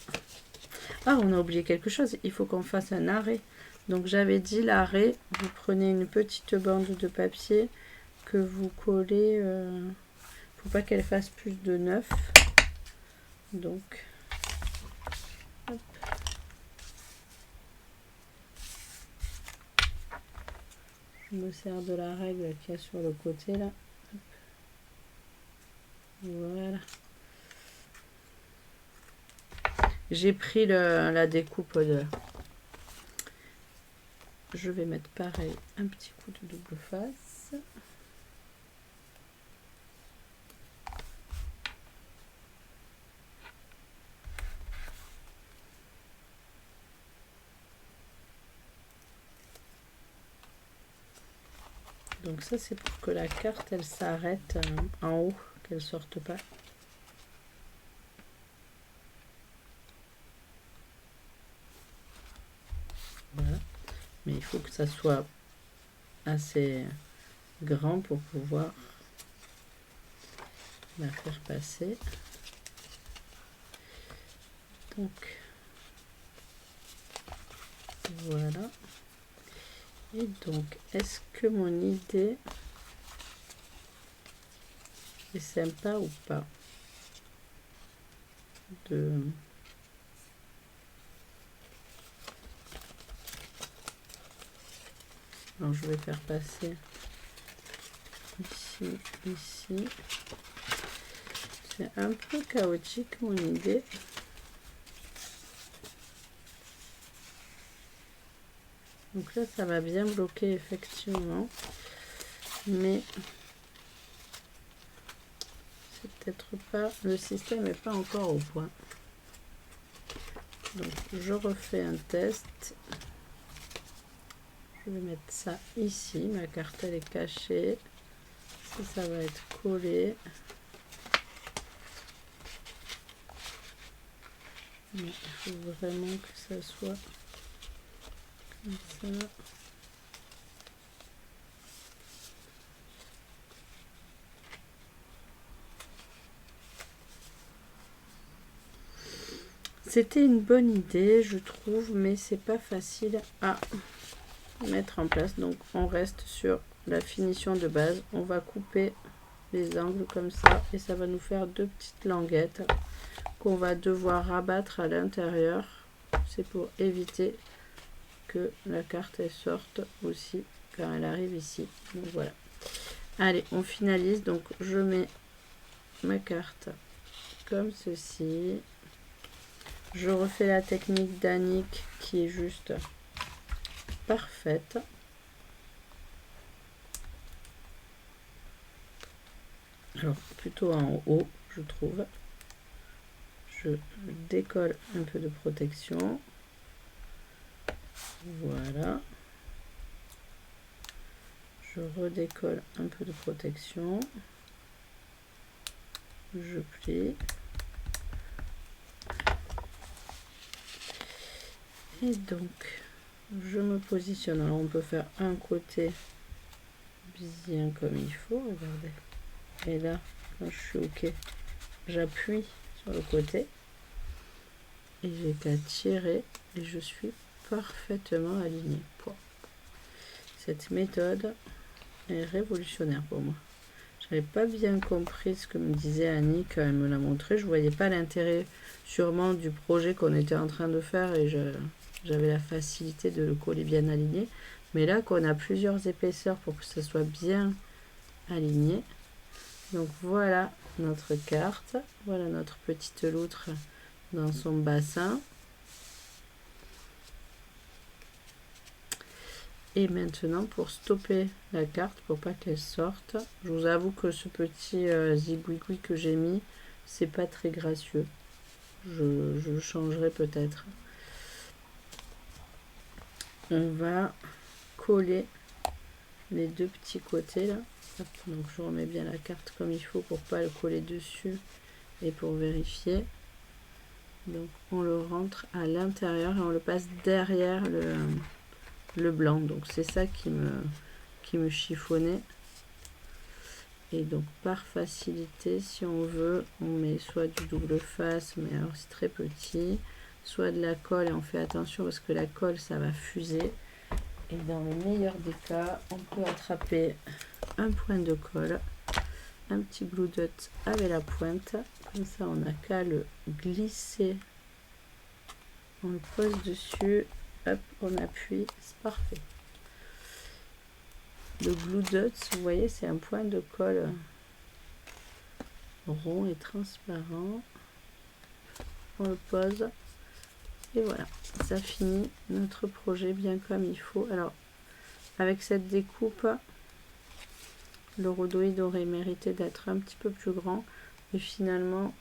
Ah, on a oublié quelque chose. Il faut qu'on fasse un arrêt. Donc, j'avais dit l'arrêt. Vous prenez une petite bande de papier que vous collez. Faut pas qu'elle fasse plus de 9. Donc, hop. Je me sers de la règle qu'il y a sur le côté là. Hop. Voilà. J'ai pris la découpe de... Je vais mettre pareil un petit coup de double face. Donc ça c'est pour que la carte elle s'arrête en haut, qu'elle sorte pas. Voilà. Mais il faut que ça soit assez grand pour pouvoir la faire passer. Donc voilà. Et donc, est-ce que mon idée est sympa ou pas Alors, je vais faire passer ici, ici. C'est un peu chaotique mon idée. Donc là, ça va bien bloquer effectivement, mais c'est peut-être pas, le système n'est pas encore au point. Donc je refais un test. Je vais mettre ça ici, ma carte elle est cachée. Ça va être collé. Mais il faut vraiment que ça soit comme ça. C'était une bonne idée, je trouve, mais c'est pas facile à mettre en place. Donc on reste sur la finition de base. On va couper les angles comme ça et ça va nous faire deux petites languettes qu'on va devoir rabattre à l'intérieur. C'est pour éviter que la carte elle sorte aussi quand elle arrive ici. Donc voilà. Allez, on finalise. Donc je mets ma carte comme ceci. Je refais la technique d'Annick qui est juste parfaite. Alors plutôt en haut, je trouve. Je décolle un peu de protection. Voilà. Je redécolle un peu de protection. Je plie. Et donc, je me positionne. Alors, on peut faire un côté bien comme il faut. Regardez. Et là, quand je suis OK, j'appuie sur le côté. Et j'ai qu'à tirer. Et je suis parfaitement alignée. Cette méthode est révolutionnaire pour moi. Je n'avais pas bien compris ce que me disait Annie quand elle me l'a montré. Je ne voyais pas l'intérêt sûrement du projet qu'on était en train de faire et j'avais la facilité de le coller bien aligné. Mais là, qu'on a plusieurs épaisseurs pour que ça soit bien aligné. Donc voilà notre carte. Voilà notre petite loutre dans son bassin. Et maintenant, pour stopper la carte, pour pas qu'elle sorte, je vous avoue que ce petit zigouigoui que j'ai mis, c'est pas très gracieux. Je le changerai peut-être. On va coller les deux petits côtés là. Donc je remets bien la carte comme il faut pour pas le coller dessus et pour vérifier. Donc on le rentre à l'intérieur et on le passe derrière le blanc. Donc c'est ça qui me chiffonnait. Et donc par facilité, si on veut, on met soit du double face, mais alors c'est très petit, soit de la colle, et on fait attention parce que la colle ça va fuser. Et dans le meilleur des cas, on peut attraper un point de colle, un petit Glue Dot avec la pointe, comme ça on n'a qu'à le glisser, on le pose dessus, hop, on appuie, c'est parfait. Le Glue Dot, vous voyez, c'est un point de colle rond et transparent. On le pose et voilà, ça finit notre projet bien comme il faut. Alors avec cette découpe, le rhodoïde aurait mérité d'être un petit peu plus grand et finalement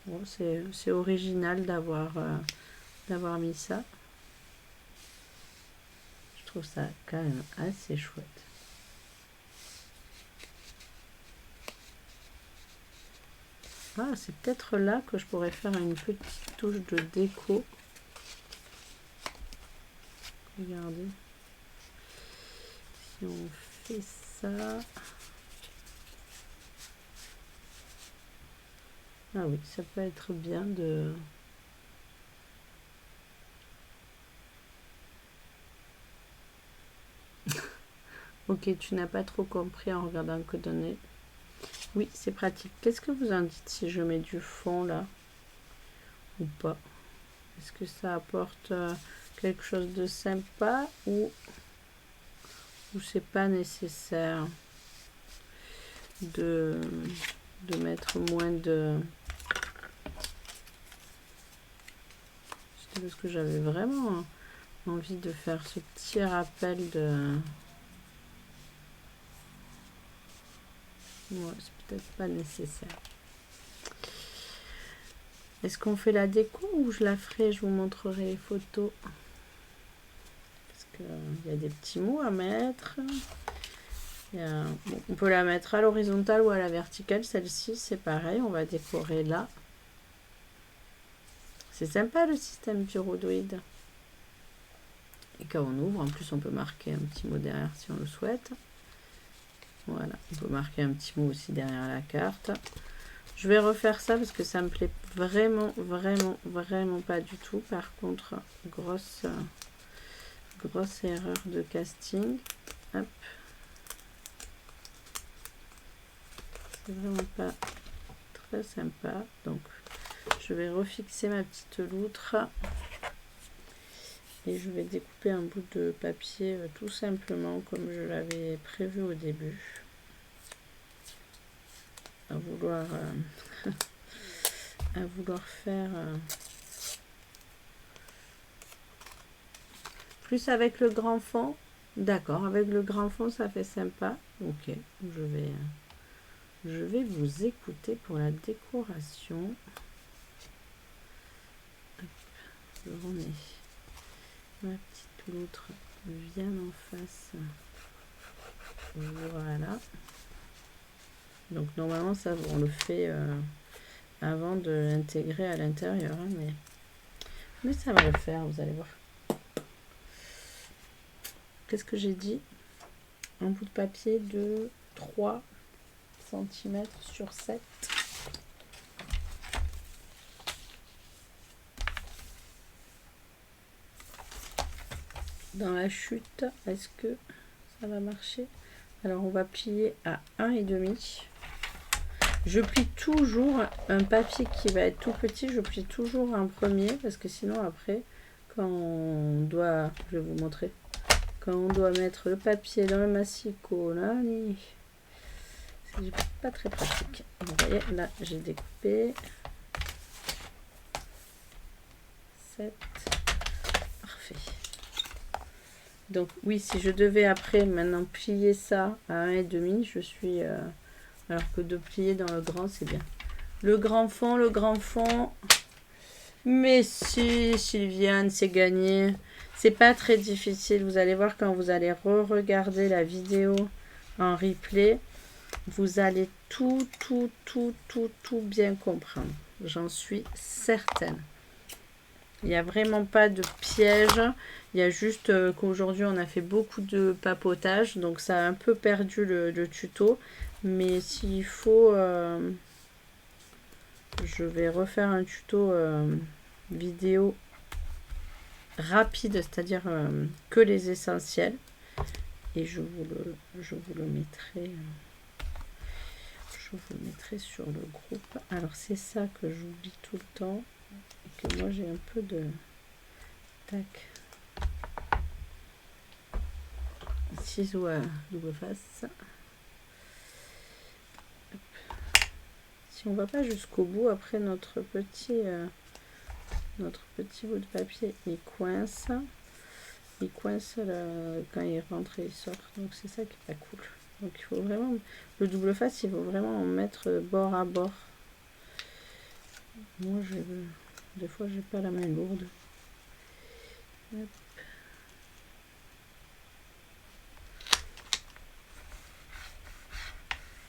bon, c'est original d'avoir mis ça. Je trouve ça quand même assez chouette. Ah, c'est peut-être là que je pourrais faire une petite touche de déco. Regardez. Si on fait ça... Ah oui, ça peut être bien de... Ok, tu n'as pas trop compris en regardant le coordonnées. Oui, c'est pratique. Qu'est-ce que vous en dites si je mets du fond là ou pas? Est-ce que ça apporte quelque chose de sympa ou c'est pas nécessaire de mettre moins de... C'était parce que j'avais vraiment envie de faire ce petit rappel de... Ouais, c'est peut-être pas nécessaire. Est-ce qu'on fait la déco ou je la ferai? Je vous montrerai les photos. Parce qu'il y a des petits mots à mettre. Bon, on peut la mettre à l'horizontale ou à la verticale. Celle-ci, c'est pareil. On va décorer là. C'est sympa le système du rhodoïde. Et quand on ouvre, en plus, on peut marquer un petit mot derrière si on le souhaite. Voilà, on peut marquer un petit mot aussi derrière la carte. Je vais refaire ça parce que ça me plaît vraiment, vraiment, vraiment pas du tout. Par contre, grosse erreur de casting. Hop. C'est vraiment pas très sympa. Donc, je vais refixer ma petite loutre. Et je vais découper un bout de papier tout simplement comme je l'avais prévu au début. À vouloir, à vouloir faire plus avec le grand fond. D'accord, avec le grand fond ça fait sympa. Ok, je vais vous écouter pour la décoration. Hop, je remets ma petite loutre bien en face. Voilà. Donc normalement ça on le fait avant de l'intégrer à l'intérieur, hein, mais ça va le faire, vous allez voir. Qu'est-ce que j'ai dit? Un bout de papier de 3 cm sur 7. Dans la chute, est-ce que ça va marcher? Alors on va plier à 1,5. Je plie toujours un papier qui va être tout petit, je plie toujours un premier parce que sinon après, quand on doit, je vais vous montrer, quand on doit mettre le papier dans le massicot, là, c'est pas très pratique. Vous voyez, là j'ai découpé 7, parfait. Donc oui, si je devais après maintenant plier ça à 1,5, je suis... alors que de plier dans le grand, c'est bien. Le grand fond, le grand fond. Mais si, Sylviane, c'est gagné. C'est pas très difficile. Vous allez voir quand vous allez re-regarder la vidéo en replay. Vous allez tout bien comprendre. J'en suis certaine. Il n'y a vraiment pas de piège. Il y a juste qu'aujourd'hui, on a fait beaucoup de papotage. Donc, ça a un peu perdu le tuto. Mais s'il faut, je vais refaire un tuto vidéo rapide, c'est-à-dire que les essentiels. Et je vous le mettrai. Je vous le mettrai sur le groupe. Alors, c'est ça que j'oublie tout le temps. Et que moi, j'ai un peu de... Tac. Ciseaux à double face. Si on va pas jusqu'au bout, après notre petit bout de papier, il coince quand il rentre et il sort. Donc c'est ça qui est pas cool. Donc il faut vraiment, le double face, il faut vraiment en mettre bord à bord. Moi, des fois, j'ai pas la main lourde. Hop.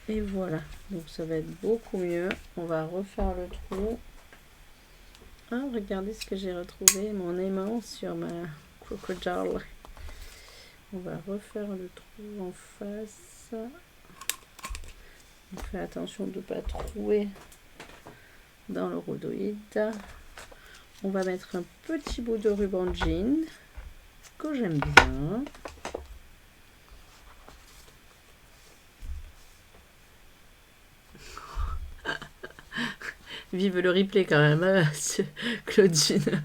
Et voilà, donc ça va être beaucoup mieux. On va refaire le trou. Ah, regardez ce que j'ai retrouvé, mon aimant sur ma crocodile. On va refaire le trou en face. On fait attention de ne pas trouer dans le rhodoïde. On va mettre un petit bout de ruban jean que j'aime bien. Vive le replay quand même, hein, Claudine.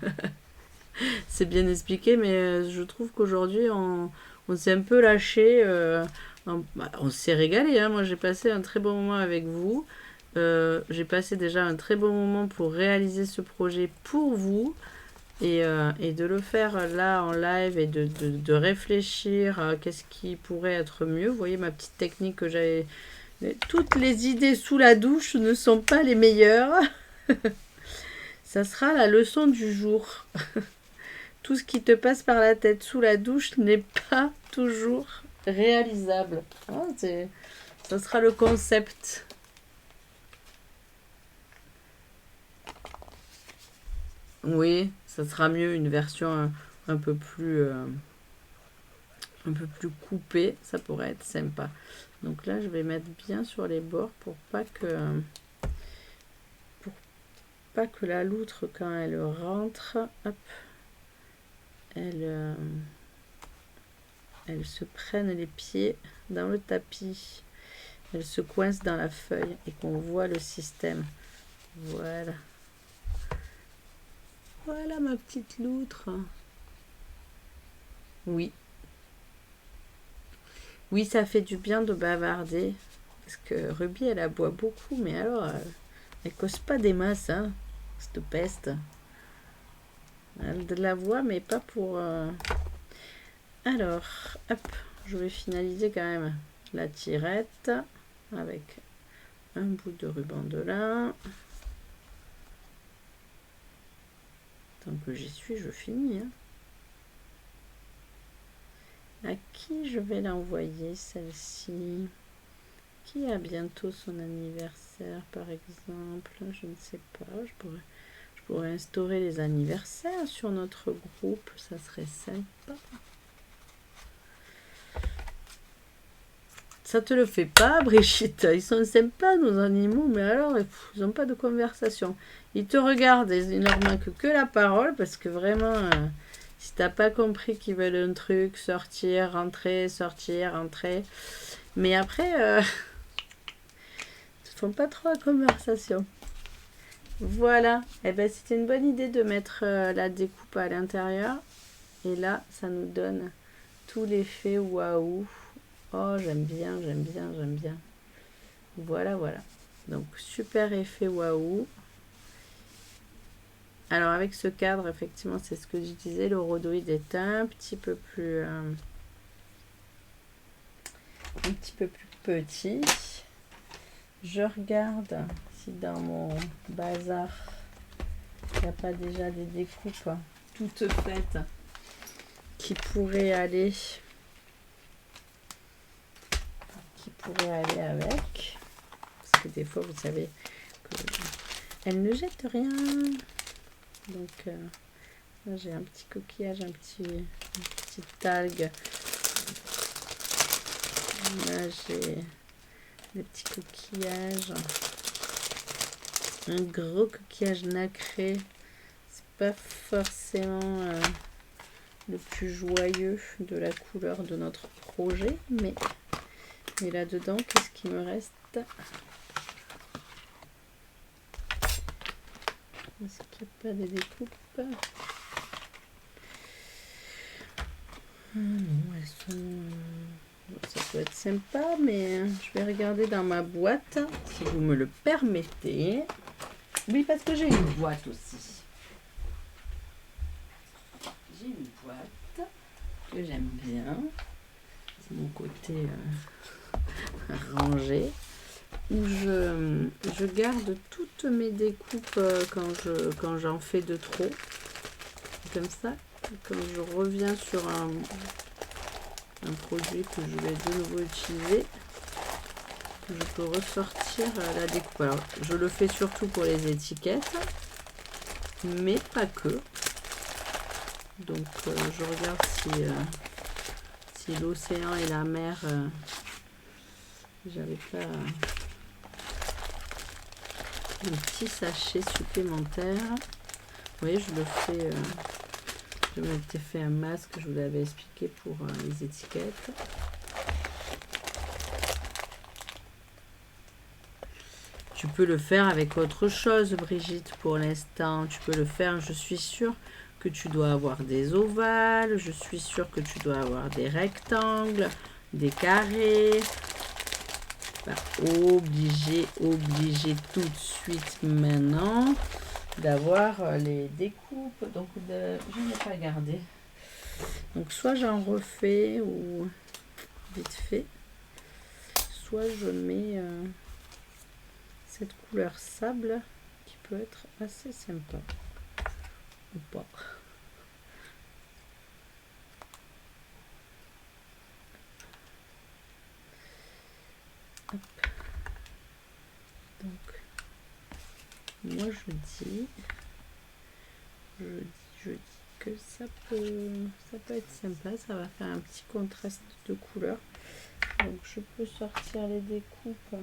C'est bien expliqué, mais je trouve qu'aujourd'hui, on s'est un peu lâché. On s'est régalé. Hein. Moi, j'ai passé un très bon moment avec vous. J'ai passé déjà un très bon moment pour réaliser ce projet pour vous. Et de le faire là en live et de réfléchir à qu'est-ce qui pourrait être mieux. Vous voyez ma petite technique que j'avais... Toutes les idées sous la douche ne sont pas les meilleures. Ça sera la leçon du jour. Tout ce qui te passe par la tête sous la douche n'est pas toujours réalisable. Ah, ça sera le concept. Oui, ça sera mieux une version un peu plus coupée. Ça pourrait être sympa. Donc là, je vais mettre bien sur les bords pour pas que la loutre, quand elle rentre, hop, elle se prenne les pieds dans le tapis. Elle se coince dans la feuille et qu'on voit le système. Voilà. va, ma petite loutre? Oui. Oui, ça fait du bien de bavarder. Parce que Ruby, elle aboie beaucoup, mais alors, elle cause pas des masses, hein, cette peste. Elle a de la voix, mais pas pour... Alors, hop, je vais finaliser quand même la tirette avec un bout de ruban de lin. Tant que j'y suis, je finis. Hein. À qui je vais l'envoyer, celle-ci? Qui a bientôt son anniversaire, par exemple? Je ne sais pas. Je pourrais instaurer les anniversaires sur notre groupe. Ça serait sympa. Ça te le fait pas, Brigitte? Ils sont sympas, nos animaux, mais alors, ils n'ont pas de conversation. Ils te regardent et il leur manque que la parole, parce que vraiment, si t'as pas compris qu'ils veulent un truc, sortir, rentrer, sortir, rentrer. Mais après, ils ne font pas trop la conversation. Voilà. Eh ben, c'était une bonne idée de mettre la découpe à l'intérieur. Et là, ça nous donne tout l'effet waouh. Oh, j'aime bien, j'aime bien, j'aime bien. Voilà, voilà. Donc, super effet waouh. Alors, avec ce cadre, effectivement, c'est ce que je disais, le rhodoïde est un petit peu plus petit. Je regarde si dans mon bazar, il n'y a pas déjà des découpes toutes faites qui pourraient aller avec. Parce que des fois, vous savez qu'elle ne jette rien. Donc, là, j'ai un petit coquillage, une petite algue. Là, j'ai des petits coquillages. Un gros coquillage nacré. C'est pas forcément le plus joyeux de la couleur de notre projet, mais là-dedans, qu'est-ce qui me reste? Est-ce qu'il n'y a pas des découpes? Non, elles sont... Ça peut être sympa, mais je vais regarder dans ma boîte, si vous me le permettez. Oui, parce que j'ai une boîte aussi. J'ai une boîte que j'aime bien. C'est mon côté rangé. Où je garde toutes mes découpes quand j'en fais de trop. Comme ça, quand je reviens sur un produit que je vais de nouveau utiliser, je peux ressortir la découpe. Alors, je le fais surtout pour les étiquettes, mais pas que. Donc, je regarde si l'océan et la mer, j'avais pas un petit sachet supplémentaire. Vous voyez, je le fais. Je m'étais fait un masque, je vous l'avais expliqué pour les étiquettes. Tu peux le faire avec autre chose, Brigitte, pour l'instant. Tu peux le faire, je suis sûre que tu dois avoir des ovales, je suis sûre que tu dois avoir des rectangles, des carrés. Pas obligé tout de suite maintenant d'avoir les découpes. Donc, je n'ai pas gardé. Donc, soit j'en refais ou vite fait, soit je mets... cette couleur sable qui peut être assez sympa ou pas. Hop. Donc moi je dis que ça peut être sympa, ça va faire un petit contraste de couleur. Donc je peux sortir les découpes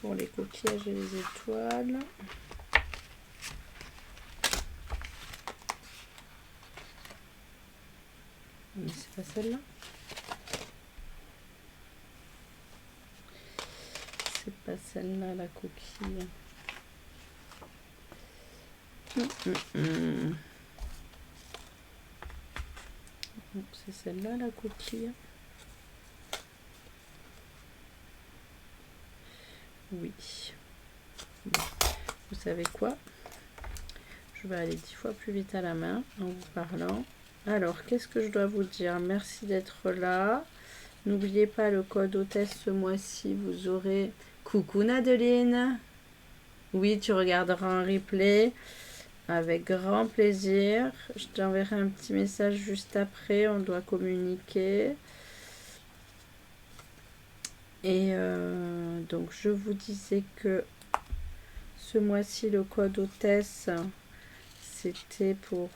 pour les coquillages et les étoiles. Mais c'est pas celle-là. C'est pas celle-là la coquille. C'est celle-là la coquille. Oui. Bon. Vous savez quoi? Je vais aller 10 fois plus vite à la main en vous parlant. Alors, qu'est-ce que je dois vous dire? Merci d'être là. N'oubliez pas le code hôtesse ce mois-ci. Vous aurez... Coucou Nadeline. Oui, tu regarderas un replay. Avec grand plaisir. Je t'enverrai un petit message juste après. On doit communiquer. Et donc, je vous disais que ce mois-ci, le code hôtesse, c'était pour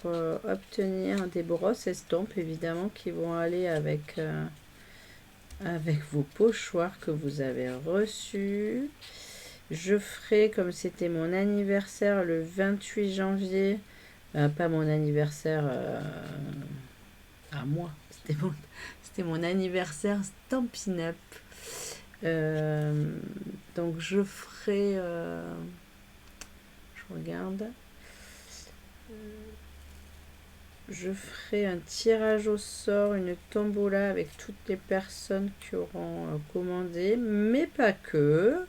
obtenir des brosses estampes, évidemment, qui vont aller avec, avec vos pochoirs que vous avez reçus. Je ferai, comme c'était mon anniversaire le 28 janvier, pas mon anniversaire à moi, c'était mon anniversaire Stampin' Up. Donc je ferai, je regarde, je ferai un tirage au sort, une tombola avec toutes les personnes qui auront commandé, mais pas que,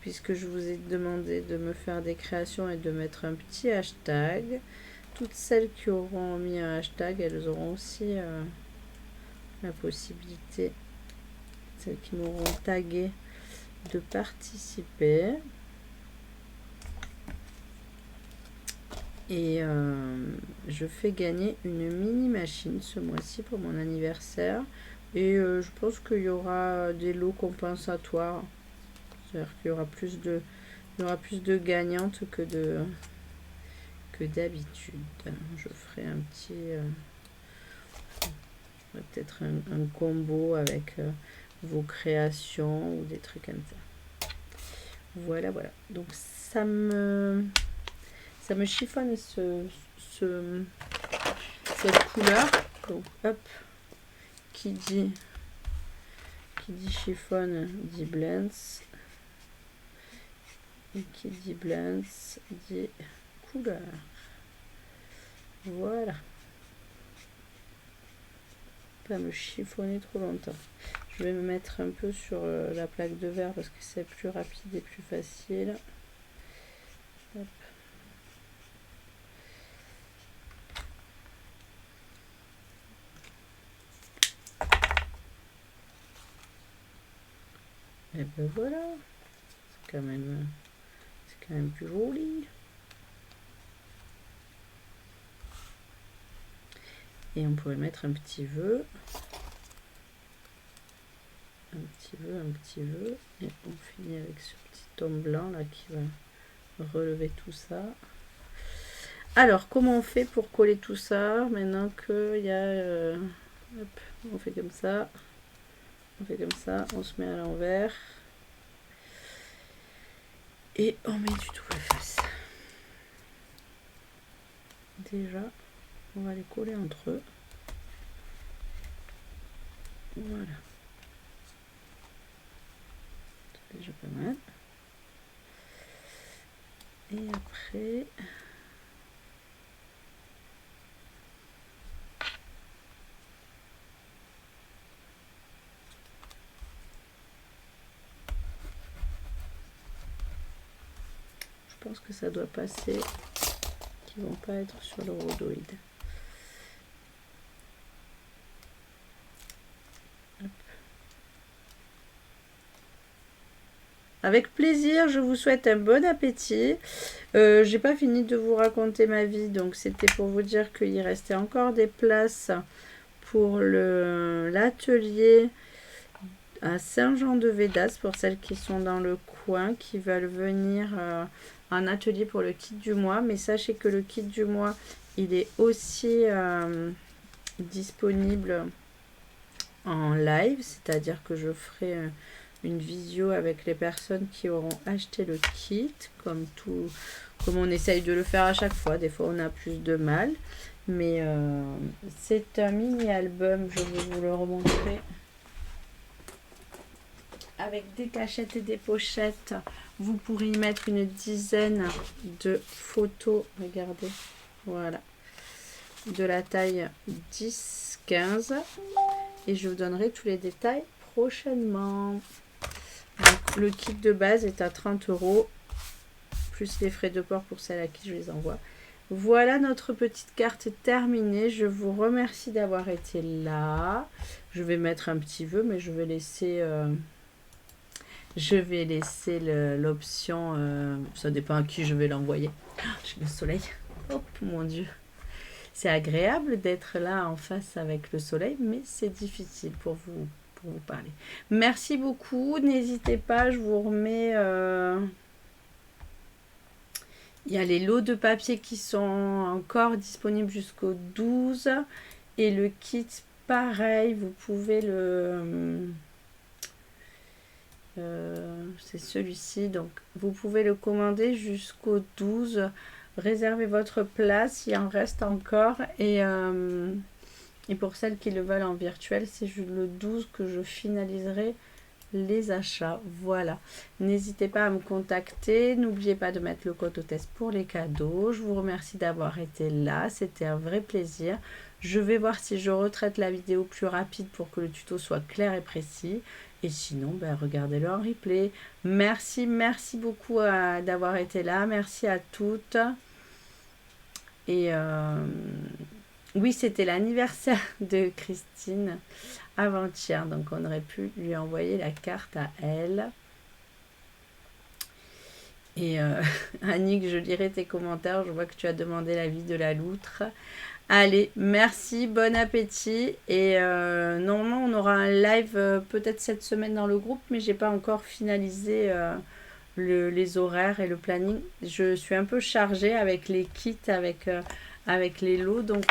puisque je vous ai demandé de me faire des créations et de mettre un petit hashtag. Toutes celles qui auront mis un hashtag, elles auront aussi la possibilité, celles qui m'auront tagué, de participer. Et je fais gagner une mini machine ce mois-ci pour mon anniversaire. Et je pense qu'il y aura des lots compensatoires. C'est-à-dire qu'il y aura plus de gagnantes que d'habitude. Je ferai un petit... peut-être un combo avec vos créations ou des trucs comme ça. Voilà, voilà. Donc ça me chiffonne cette couleur. Donc hop, qui dit chiffonne dit blends, et qui dit blends dit couleur. Voilà. Pas me chiffonner trop longtemps. Je vais me mettre un peu sur la plaque de verre parce que c'est plus rapide et plus facile. Hop. Et ben voilà, c'est quand même plus joli. Et on pourrait mettre un petit vœu, un petit vœu, et on finit avec ce petit tome blanc là qui va relever tout ça. Alors, comment on fait pour coller tout ça maintenant qu'il y a... hop, on fait comme ça. On fait comme ça, on se met à l'envers. Et on met du double face. Déjà, on va les coller entre eux. Voilà. C'est déjà pas mal. Et après... Je pense que ça doit passer, qu'ils vont pas être sur le rhodoïde. Hop. Avec plaisir, je vous souhaite un bon appétit. J'ai pas fini de vous raconter ma vie, donc c'était pour vous dire qu'il restait encore des places pour l'atelier à Saint-Jean-de-Védas, pour celles qui sont dans le coin, qui veulent venir en atelier pour le kit du mois. Mais sachez que le kit du mois, il est aussi disponible en live, c'est-à-dire que je ferai une visio avec les personnes qui auront acheté le kit, comme on essaye de le faire à chaque fois. Des fois on a plus de mal, mais c'est un mini album, je vais vous le remontrer, avec des cachettes et des pochettes Vous pourrez y mettre une dizaine de photos. Regardez, voilà, de la taille 10-15. Et je vous donnerai tous les détails prochainement. Donc, le kit de base est à 30 €, plus les frais de port pour celles à qui je les envoie. Voilà notre petite carte terminée. Je vous remercie d'avoir été là. Je vais mettre un petit vœu, mais je vais laisser l'option. Ça dépend à qui je vais l'envoyer. J'ai le soleil. Oh mon Dieu. C'est agréable d'être là en face avec le soleil, mais c'est difficile pour vous parler. Merci beaucoup. N'hésitez pas, je vous remets... Il y a les lots de papier qui sont encore disponibles jusqu'au 12. Et le kit, pareil, vous pouvez c'est celui-ci. Donc, vous pouvez le commander jusqu'au 12. Réservez votre place, il en reste encore. Et pour celles qui le veulent en virtuel, c'est le 12 que je finaliserai les achats. Voilà, n'hésitez pas à me contacter, n'oubliez pas de mettre le code hôtesse pour les cadeaux. Je vous remercie d'avoir été là, c'était un vrai plaisir. Je vais voir si je retraite la vidéo plus rapide pour que le tuto soit clair et précis, et sinon regardez-le en replay. Merci beaucoup d'avoir été là, merci à toutes. Et oui, c'était l'anniversaire de Christine avant-hier, donc on aurait pu lui envoyer la carte à elle. Et Annick, je lirai tes commentaires, je vois que tu as demandé l'avis de la loutre. Allez, merci, bon appétit. Et normalement, on aura un live peut-être cette semaine dans le groupe, mais j'ai pas encore finalisé les horaires et le planning. Je suis un peu chargée avec les kits, avec les lots, donc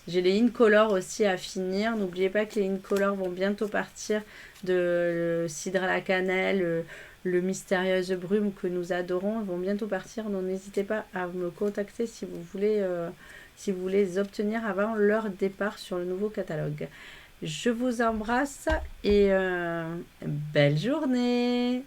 j'ai les incolores aussi à finir. N'oubliez pas que les incolores vont bientôt partir, de le cidre à la cannelle, le mystérieuse brume que nous adorons, vont bientôt partir. Donc n'hésitez pas à me contacter si vous voulez les obtenir avant leur départ sur le nouveau catalogue. Je vous embrasse et belle journée!